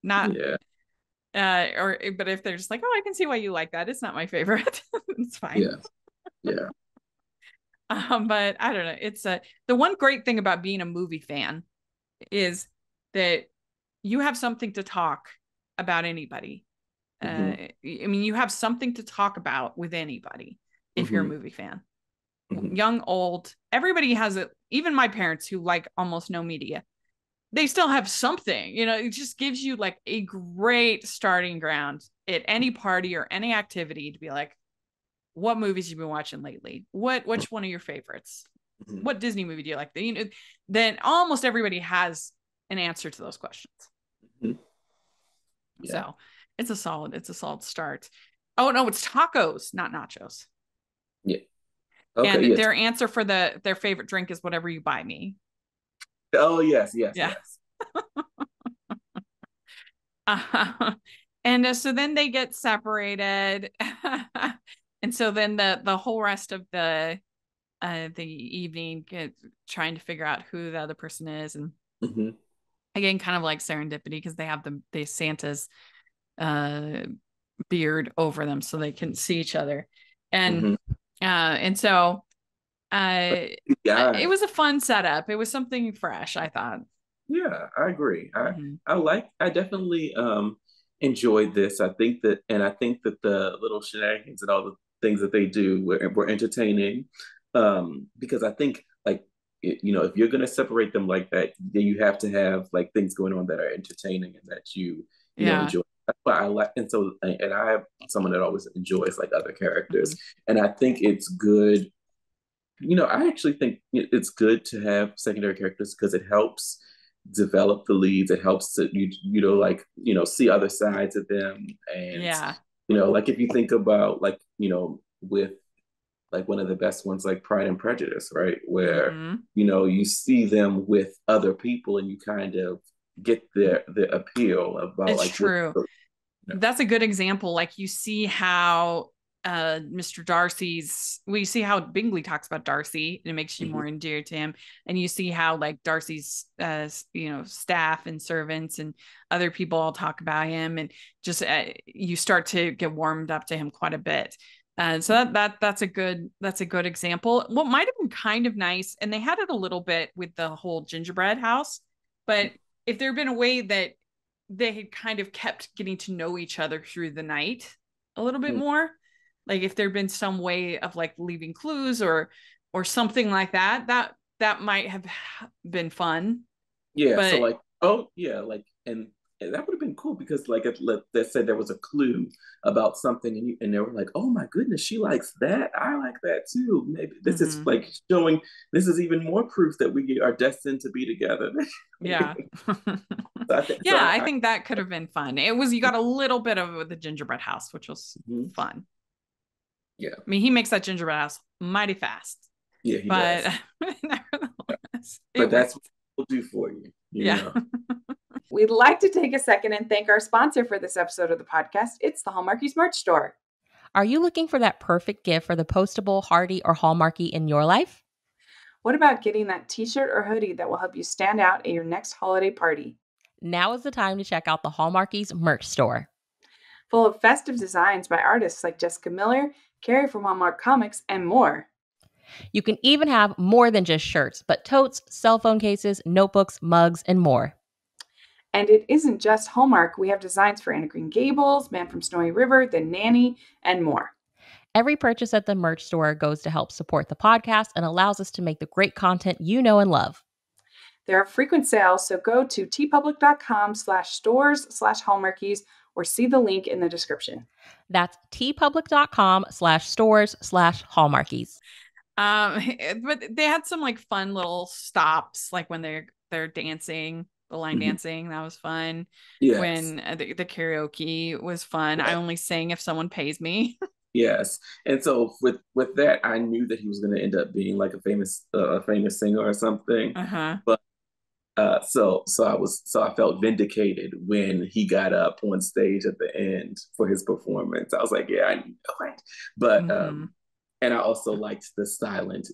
Not Yeah. or but if they're just like, oh, I can see why you like that. It's not my favorite. It's fine. Yeah. Yeah. But I don't know. It's the one great thing about being a movie fan is that you have something to talk about anybody. Hmm. I mean, you have something to talk about with anybody if you're a Hmm. movie fan. Hmm. Young, old, everybody has it. Even my parents who like almost no media, they still have something. It just gives you like a great starting ground at any party or any activity to be like, what movies you've been watching lately? Which one of your favorites? Hmm. What Disney movie do you like? Then almost everybody has an answer to those questions. Hmm. Yeah. So it's a solid start. Oh no, it's tacos, not nachos. Yeah. Okay. And Yes. their answer for their favorite drink is whatever you buy me. Oh, yes. Yes. Yeah. Yes. And so then they get separated. And so then the whole rest of the evening trying to figure out who the other person is, and Hmm. again kind of like serendipity because they have the Santa's uh beard over them so they can see each other. And Hmm. so it Yeah. was a fun setup. It was something fresh, I thought. Yeah, I agree. Mhm. I definitely enjoyed this. I think that the little shenanigans and all the things that they do were entertaining. Because I think like if you're gonna separate them like that, then you have to have like things going on that are entertaining and that Yeah. enjoy. That's why I like, and I have someone that always enjoys like other characters, Mhm. and I think it's good. I actually think it's good to have secondary characters because it helps develop the leads. It helps to like see other sides of them, and Yeah. like if you think about like with like one of the best ones like Pride and Prejudice, right, where Hmm. you see them with other people and you kind of get their appeal about It's like what true. you know. That's a good example. Like you see how Mr. Darcy's we see how Bingley talks about Darcy and it makes you Hmm. more endeared to him. And you see how like Darcy's staff and servants and other people all talk about him and just you start to get warmed up to him quite a bit. So that's a good example. What might have been kind of nice, and they had it a little bit with the whole gingerbread house, but if there had been a way that they had kind of kept getting to know each other through the night a little bit Mm. more. Like if there'd been some way of like leaving clues or something like that, that might have been fun. Yeah, so But like, oh yeah, like, and that would have been cool because like that said there was a clue about something, and they were like, oh my goodness, she likes that. I like that too. Maybe this is mhm, like showing this is even more proof that we are destined to be together. yeah. So I think so. Yeah, I think that could have been fun. It was, you got a little bit of the gingerbread house, which was Mhm. fun. Yeah, I mean, he makes that gingerbread house mighty fast, yeah, he but does. nevertheless, But it that's worked. what we'll do for you, you Yeah. know. We'd like to take a second and thank our sponsor for this episode of the podcast. It's the Hallmarkies merch store. Are you looking for that perfect gift for the postable, Hardy, or Hallmarky in your life? What about getting that t-shirt or hoodie that will help you stand out at your next holiday party? Now is the time to check out the Hallmarkies merch store. Full of festive designs by artists like Jessica Miller, Carrie from Hallmark Comics, and more. You can even have more than just shirts, but totes, cell phone cases, notebooks, mugs, and more. And it isn't just Hallmark. We have designs for Anna Green Gables, Man from Snowy River, The Nanny, and more. Every purchase at the merch store goes to help support the podcast and allows us to make the great content you know and love. There are frequent sales, so go to tpublic.com/stores/hallmarkies or see the link in the description. That's tpublic.com/stores/hallmarkies. But they had some like fun little stops, like when they're dancing, the line Mhm. dancing. That was fun. Yes. When the karaoke was fun. I Yes. only sing if someone pays me. Yes. And so with that, I knew that he was going to end up being like a famous singer or something. Uh-huh. But so I felt vindicated when he got up on stage at the end for his performance. I was like, yeah, I know it. But Mm-hmm. and I also liked the silent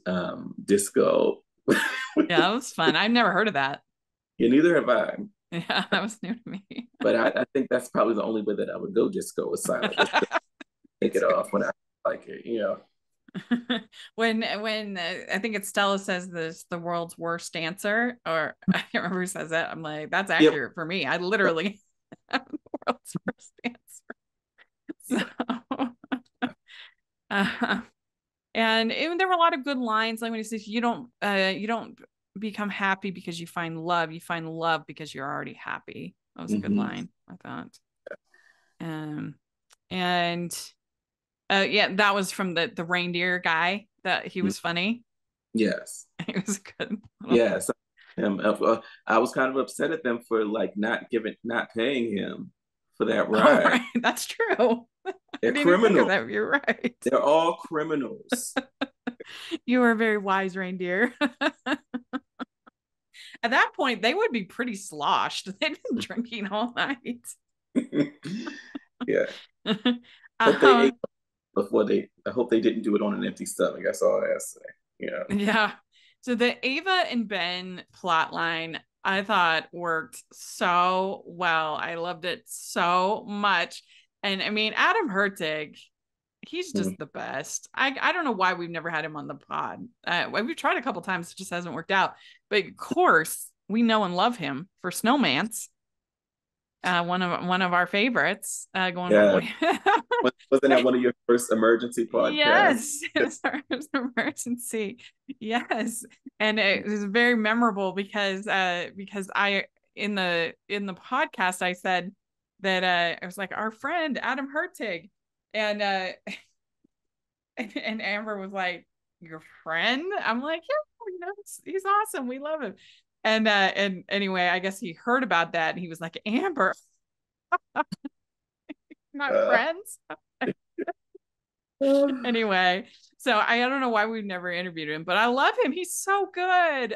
disco. Yeah, that was fun. I've never heard of that. Yeah, neither have I. Yeah, that was new to me. But I think that's probably the only way that I would go disco is silent. Just to take it off when I like it, you know. When I think it's Stella says this, the world's worst dancer, or I can't remember who says that. I'm like, that's Yep. accurate for me. I literally am the world's worst dancer. So, uh, and there were a lot of good lines, like when he says, you don't become happy because you find love. You find love because you're already happy." That was a good Hmm. line, I thought. And yeah, that was from the reindeer guy, that he was funny. Yes. He was good. Yes. I was kind of upset at them for like not paying him for that Oh, ride. right. That's true. I They're didn't even think of criminals. that. You're right. They're all criminals. You were a very wise reindeer. At that point, they would be pretty sloshed. They'd been drinking all night. Yeah. Hope they um, ate before they. I hope they didn't do it on an empty stomach. That's all I have to say. Yeah. yeah. So the Ava and Ben plot line, I thought worked so well. I loved it so much. And I mean, Adam Hertig, he's Mhm. just the best. I don't know why we've never had him on the pod. We've tried a couple times, it just hasn't worked out. But of course, we know and love him for Snowman's. One of our favorites. Going Yeah. way. Wasn't that one of your first emergency podcasts? Yes, it's our emergency. Yes, and it was very memorable because I in the podcast I said that I was like, our friend Adam Hertig, and and Amber was like, your friend? I'm like, yeah, he's awesome. We love him. And anyway, I guess he heard about that and he was like, Amber, not Uh, friends. Anyway, so I don't know why we've never interviewed him, but I love him. He's so good.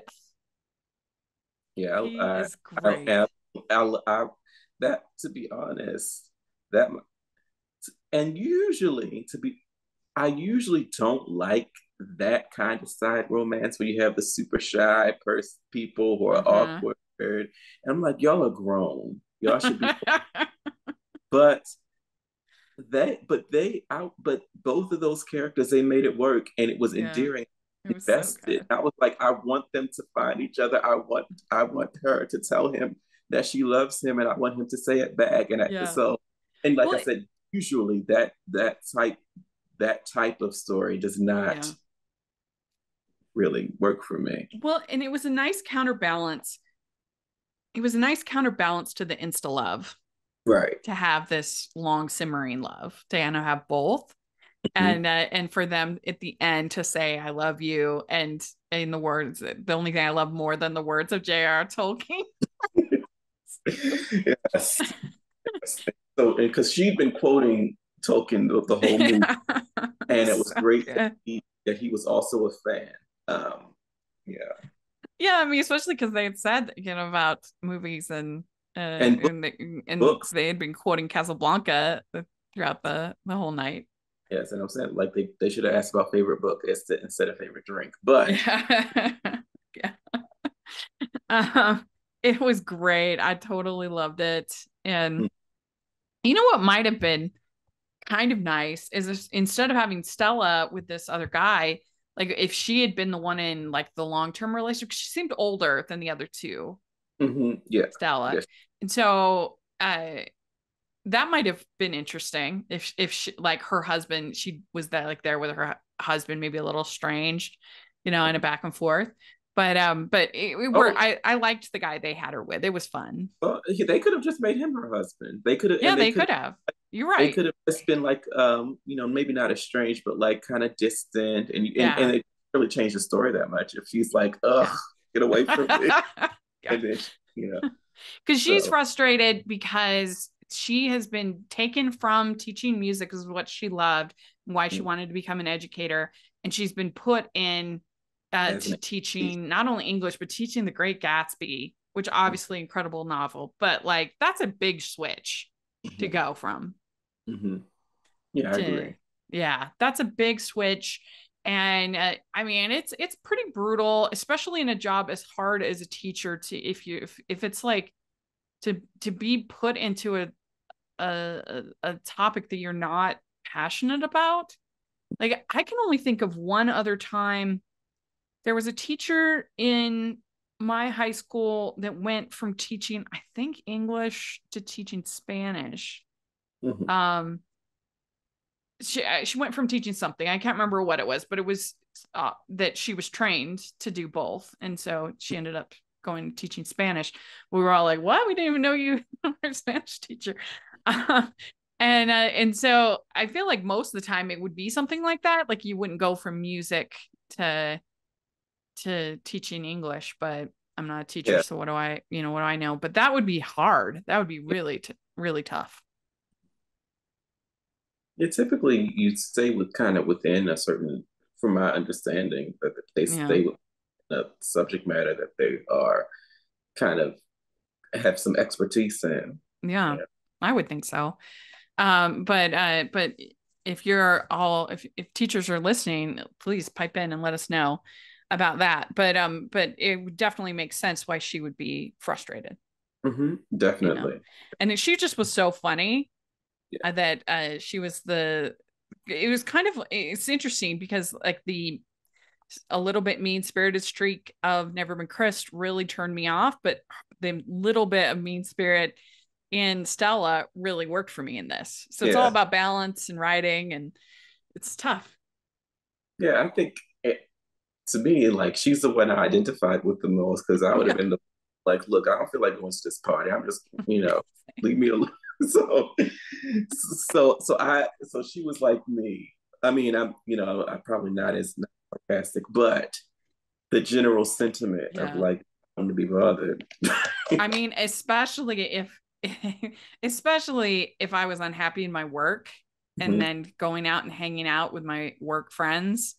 yeah. He is I, great. I, I, that to be honest, that and usually to be I usually don't like that kind of side romance where you have the super shy people who are Uh-huh. awkward. And I'm like, y'all are grown. Y'all should be. But but both of those characters, they made it work, and it was Yeah, endearing, it was so invested. good. I was like, I want them to find each other. I want her to tell him that she loves him, and I want him to say it back. Yeah. And like I Well, said, usually that type of story does yeah. not really work for me. Well, and it was a nice counterbalance. It was a nice counterbalance to the insta love, Right. to have this long simmering love, to have both. Mm-hmm. And for them at the end to say I love you, and in the words, the only thing I love more than the words of J.R. Tolkien. Yes. Yes. So, because she'd been quoting Tolkien the whole movie, and it was So great good. that he was also a fan. Yeah, Yeah, I mean, especially because they had said, about movies, and and books. they had been quoting Casablanca throughout the whole night. Yes, and I'm saying like they should have asked about favorite book instead of favorite drink. But Yeah. Yeah. Um, it was great. I totally loved it. And you know what might have been kind of nice is instead of having Stella with this other guy, like if she had been the one in like the long-term relationship, she seemed older than the other two, yeah, Stella. yes, And so that might have been interesting if she, like her husband, she was that like there with her husband, maybe a little strange, in a back and forth. But it oh, worked. I liked the guy they had her with. It was fun. they could have just made him her husband. They could have, Yeah, and they could have. You're right. just been like, maybe not estranged, but like kind of distant, and Yeah. it really changed the story that much. If she's like, ugh, get away from me, Yeah. and then Because she's so frustrated because she has been taken from teaching music, is what she loved, and why she wanted to become an educator, and she's been put in as to an teaching not only English but teaching The Great Gatsby, which obviously incredible novel, but like that's a big switch to mm-hmm. go from Mm-hmm. Yeah, I to agree. yeah, that's a big switch. And I mean, it's pretty brutal, especially in a job as hard as a teacher, to if it's like to be put into a topic that you're not passionate about. Like I can only think of one other time. There was a teacher in my high school that went from teaching, I think, English to teaching Spanish. Mm-hmm. Um, she went from teaching something, I can't remember what it was, but it was that she was trained to do both, and so she ended up going teaching Spanish. We were all like, what, we didn't even know you were a Spanish teacher. um, and so I feel like most of the time it would be something like that, like you wouldn't go from music to teaching English. But I'm not a teacher, Yeah, so what do I know? But that would be hard. That would be really tough. yeah. Typically, you stay with kind of within a certain, from my understanding, that they Yeah. stay with the subject matter that they are kind of have some expertise in. Yeah, Yeah. I would think so. But if if teachers are listening, please pipe in and let us know about that. But it would definitely make sense why she would be frustrated, Mm-hmm. you know. Definitely. And she just was so funny Yeah. that she was the. It was kind of, it's interesting because like the a little bit mean spirited streak of Never Been Kissed really turned me off, but the little bit of mean spirit in Stella really worked for me in this. So it's all Yeah. about balance and writing, and it's tough. Yeah. I think to me, like she's the one I identified with the most because I would have Yeah. been like, look, I don't feel like going to this party. I'm just, leave me alone. So, so she was like me. I mean, I'm probably not as sarcastic, but the general sentiment of Yeah. like, I'm to be bothered. I mean, especially if I was unhappy in my work and Mhm. then going out and hanging out with my work friends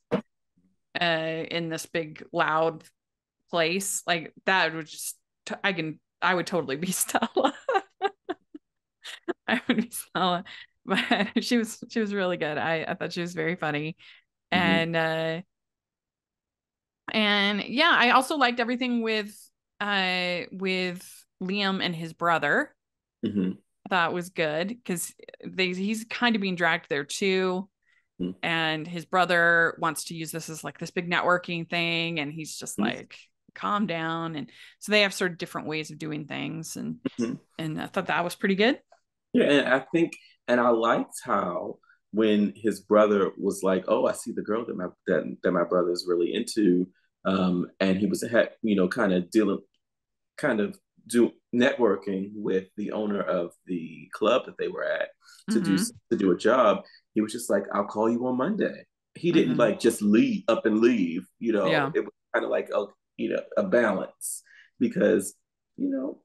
in this big loud place, like that would just I would totally be Stella. I would be Stella. But she was really good. I thought she was very funny. Mhm. And yeah, I also liked everything with Liam and his brother. Mhm. I thought was good because he's kind of being dragged there too. Mhm. And his brother wants to use this as like this big networking thing, and he's just Mhm. like, calm down. And so they have sort of different ways of doing things. Mhm. And I thought that was pretty good. Yeah, and I think, and I liked how when his brother was like, "Oh, I see the girl that my brother is really into," and he was kind of dealing, kind of do networking with the owner of the club that they were at Mm-hmm. to do a job. He was just like, "I'll call you on Monday." He didn't Mm-hmm. like just leave up and leave. Yeah. It was kind of like a balance because you know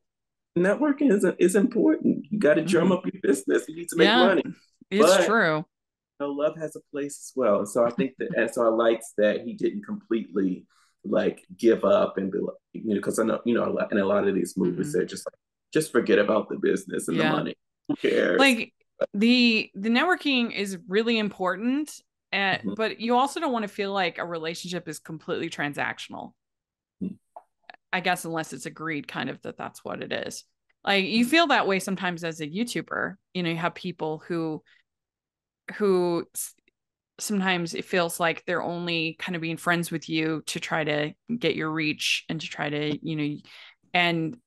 networking is important. You got to drum Mm-hmm. up your business. You need to make Yeah, money, it's but true. love has a place as well. And so I think that, and so I liked that he didn't completely like give up and be like, because I know, in a lot of these movies, Mm-hmm. they're just like, just forget about the business and the Yeah. money. Who cares? Like the networking is really important, Mhm. but you also don't want to feel like a relationship is completely transactional. I guess unless it's agreed kind of that that's what it is. Like you feel that way sometimes as a YouTuber. You have people who sometimes it feels like they're only kind of being friends with you to try to get your reach and to try to, and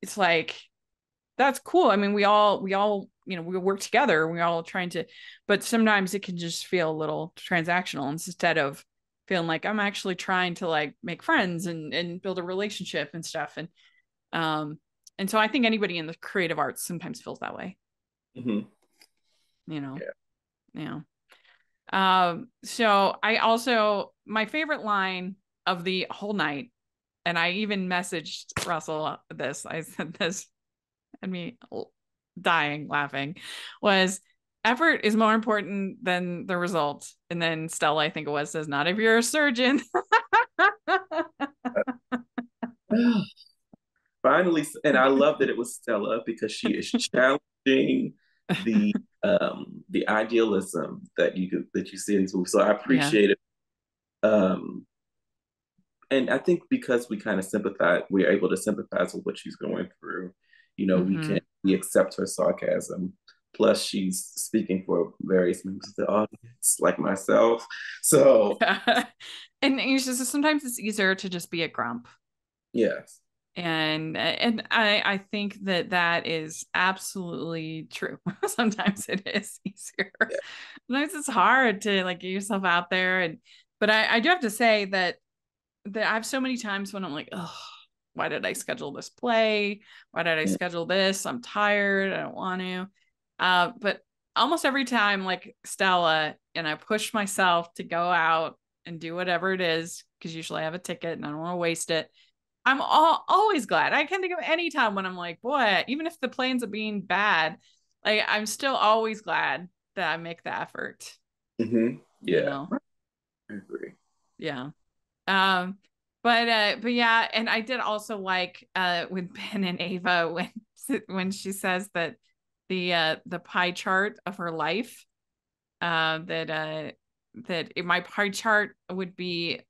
it's like that's cool. I mean, we all, we work together. We all trying to, but sometimes it can just feel a little transactional instead of feeling like I'm actually trying to like make friends and build a relationship and stuff. Um, and so I think anybody in the creative arts sometimes feels that way, Mhm. you know, Yeah. yeah. So I also, my favorite line of the whole night, and I even messaged Russell this, I said this, and me dying laughing, was effort is more important than the result. And then Stella, I think it was, says, not if you're a surgeon. Finally, and I love that it was Stella because she is challenging the the idealism that you see in these movies. So I Yeah. appreciate it. Um, and I think because we kind of sympathize, we're able to sympathize with what she's going through. Mm-hmm. We accept her sarcasm. Plus, she's speaking for various members of the audience, like myself. So, And sometimes it's easier to just be a grump. yes. And I think that is absolutely true. Sometimes it is easier. Yeah. Sometimes it's hard to like get yourself out there, but I do have to say that I have so many times when I'm like, oh, why did I schedule this play? Why did I schedule this? I'm tired. I don't want to. But almost every time, like Stella, and I push myself to go out and do whatever it is, because usually I have a ticket and I don't want to waste it. Always glad. I can think of any time when I'm like, boy, even if the play ends up being bad, like I'm still always glad that I make the effort, you Yeah, know? I agree. Yeah. Um, but yeah, and I did also like with Ben and Ava when she says that the pie chart of her life, that my pie chart would be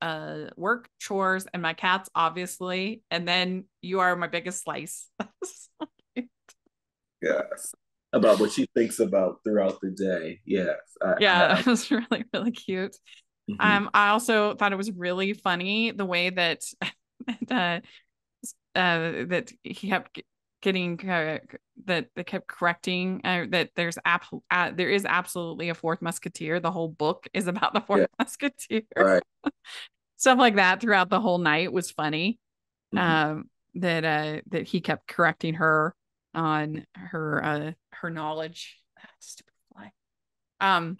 work, chores, and my cats, obviously, and then you are my biggest slice. Yes. About what she thinks about throughout the day. Yes. Yeah, that was really, really cute. Mhm. I also thought it was really funny the way that uh, that he kept getting that they kept correcting that there is absolutely a fourth musketeer. The whole book is about the fourth Yeah. musketeer. Right. Stuff like that throughout the whole night was funny. Mhm. That he kept correcting her on her knowledge. Stupid fly. Um,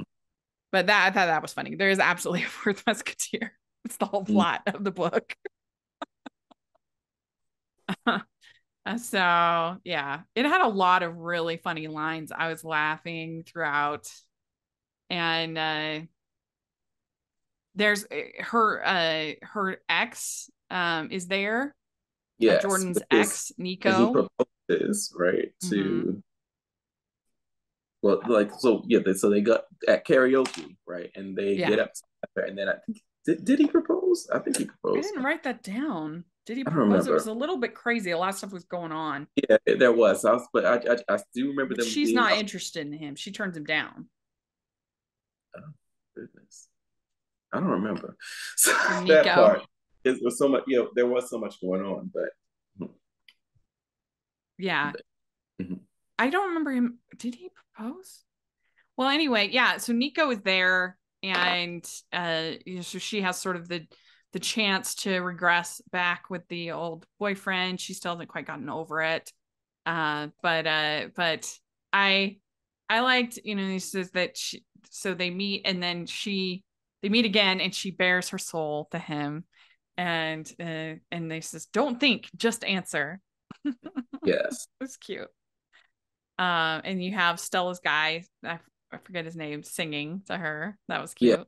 but that I thought that was funny. There is absolutely a fourth musketeer. It's the whole Mhm. plot of the book. So yeah, it had a lot of really funny lines. I was laughing throughout, and there's her ex is there, Yes. Jordan's ex, And he Nico. proposes, right, Mm-hmm. to well, like so yeah, so they got at karaoke, right? And they Yeah, get up and then I think did he propose? I think he I proposed. didn't write that down. Did he I don't propose? It was remember. a little bit crazy. A lot of stuff was going on, Yeah, there was. But I do remember but them she's being not up. interested in him. She turns him down Oh, goodness. I don't remember. So for that Nico. part. it was so much, you know, there was so much going on, Yeah. but mhm. I don't remember him. Did he propose? Well, anyway, yeah. So Nico is there, and so she has sort of the chance to regress back with the old boyfriend. She still hasn't quite gotten over it. But I I liked, he says that so they meet, and then they meet again, and she bears her soul to him, and they says, "Don't think, just answer." Yes, It's cute. And you have Stella's guy, I forget his name, singing to her. That was yeah, cute.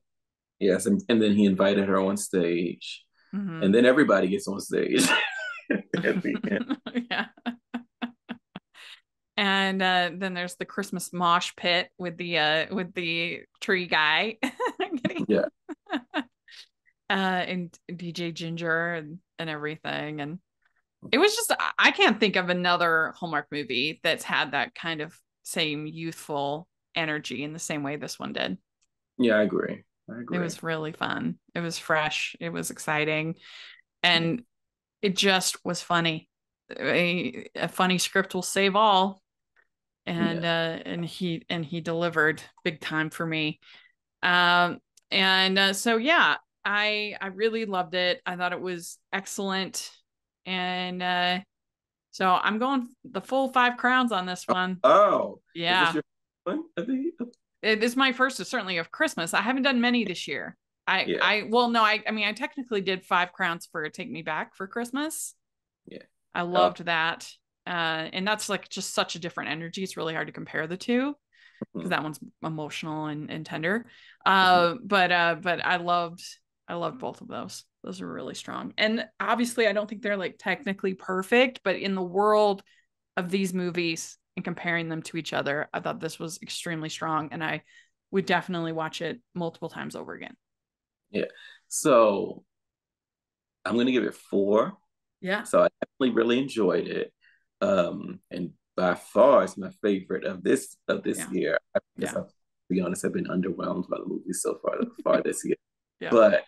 yes, and then he invited her on stage, and Hmm. then everybody gets on stage at the end. Yeah. And then there's the Christmas mosh pit with the tree guy Yeah, and DJ Ginger and everything. And it was just, I can't think of another Hallmark movie that's had that kind of same youthful energy in the same way this one did. yeah, I agree. I It agree. was really fun. It was fresh. It was exciting. And it just was funny. A funny script will save all. Yeah, And he delivered big time for me. Um and so yeah, I really loved it. I thought it was excellent. And so I'm going the full 5 crowns on this one. oh, is this Yeah. your one? I think, It is my first, certainly, of Christmas. I haven't done many this year. yeah, Well, no, I mean, I technically did 5 crowns for Take Me Back for Christmas. yeah. I Oh, loved that. And that's like just such a different energy. It's really hard to compare the two because mhm, that one's emotional and tender. mhm. But I loved both of those. Those were really strong. And obviously I don't think they're like technically perfect, but in the world of these movies and comparing them to each other, I thought this was extremely strong, and I would definitely watch it multiple times over again. Yeah. So I'm gonna give it 4. Yeah. So I definitely really enjoyed it. And by far it's my favorite of this Yeah. year. Because Yeah. I'll be honest, I've been underwhelmed by the movie so far this year. Yeah. But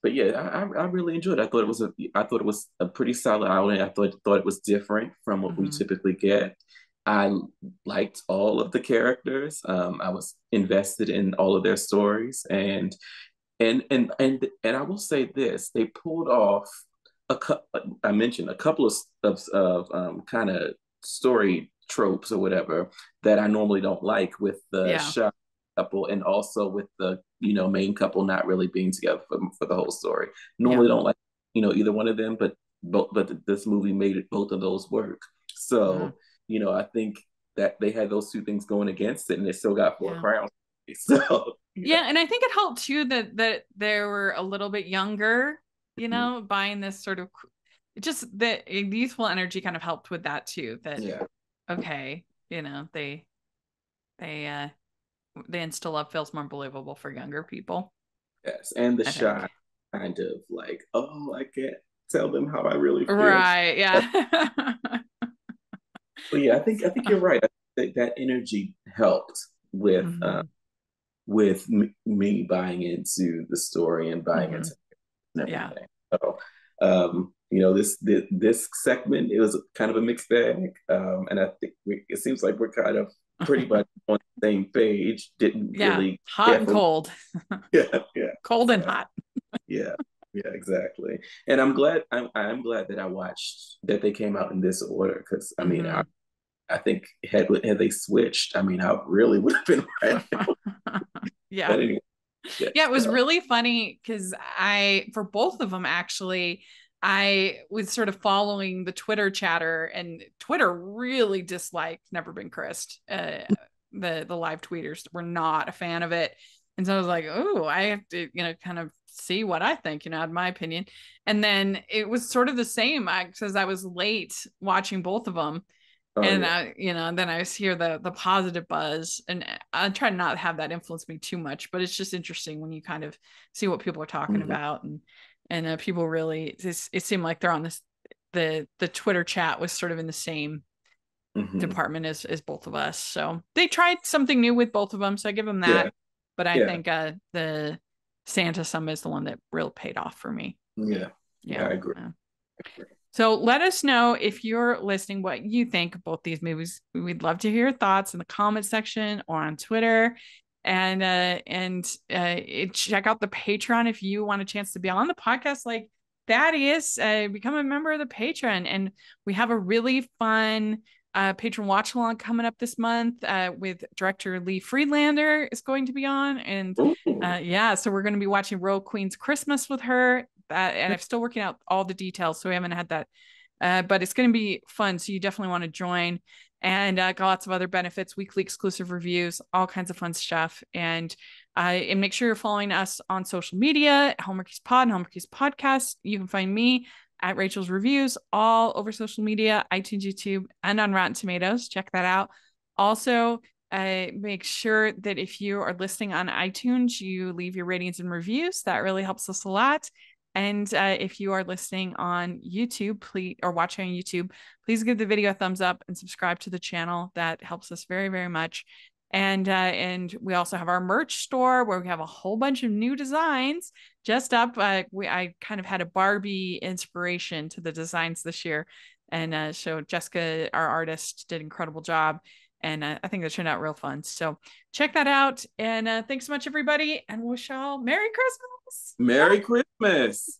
but yeah, I really enjoyed it. I thought it was a pretty solid outing. I thought it was different from what we Hmm. typically get. I liked all of the characters. I was invested in all of their stories, and I will say this: they pulled off I mentioned a couple of kind of story tropes or whatever that I normally don't like with the Yeah. shy couple, and also with the main couple not really being together for the whole story. Yeah. Normally don't like either one of them, but this movie made both of those work. Mm. So I think that they had those two things going against it, and they still got 4 Yeah. crowns. So yeah. Yeah, and I think it helped too that they were a little bit younger, buying this sort of, just the youthful energy kind of helped with that too. That, Yeah. okay, they they instill love feels more believable for younger people, Yes, and the I think. shy kind of like, oh, I can't tell them how I really feel. Right, yeah. But yeah, I think you're right. I think that energy helped Hmm. with me buying into the story and buying Hmm. into and Yeah. everything. So, this segment, it was kind of a mixed bag, and I think it seems like we're kind of pretty much on the same page. Didn't Yeah, really hot care and for cold. yeah, yeah, Cold and exactly. hot. Yeah, yeah, exactly. And I'm glad that I watched that they came out in this order because I mean Hmm. I think had they switched, I mean I really would have been right. Yeah. But anyway, yeah. Yeah, it was So really funny because for both of them, actually, I was sort of following the Twitter chatter, and Twitter really disliked Never Been Christ. The live tweeters were not a fan of it. And so I was like, oh, I have to, kind of see what I think, add my opinion. And then it was sort of the same because I was late watching both of them. oh And yeah. then I hear the positive buzz, and I try to not have that influence me too much, but it's just interesting when you kind of see what people are talking Hmm. about, and people really, it seemed like they're on this, the Twitter chat was sort of in the same Hmm. department as both of us. So they tried something new with both of them, so I give them Yeah. that. But I Yeah. think the Santa Summer is the one that really paid off for me. Yeah, Yeah. I agree. So let us know if you're listening what you think of both these movies. We'd love to hear your thoughts in the comment section or on Twitter. And check out the Patreon if you want a chance to be on the podcast like Thaddeus. Become a member of the Patreon. And we have a really fun patron watch along coming up this month with director Lee Friedlander is going to be on. And so we're going to be watching Royal Queen's Christmas with her. And I'm still working out all the details, so we haven't had that. But it's going to be fun, so you definitely want to join. And got lots of other benefits, weekly exclusive reviews, all kinds of fun stuff. And make sure you're following us on social media, Hallmarkies Pod and Hallmarkies Podcast. You can find me at Rachel's Reviews all over social media, iTunes, YouTube, and on Rotten Tomatoes. Check that out. Also, make sure that if you are listening on iTunes, you leave your ratings and reviews. That really helps us a lot. And if you are listening on YouTube, please, or watching on YouTube, please give the video a thumbs up and subscribe to the channel. That helps us very, very much. And we also have our merch store where we have a whole bunch of new designs just up. I kind of had a Barbie inspiration to the designs this year. And so Jessica, our artist, did an incredible job. And I think that turned out real fun. So check that out. And thanks so much, everybody. And wish y'all Merry Christmas. Merry Christmas.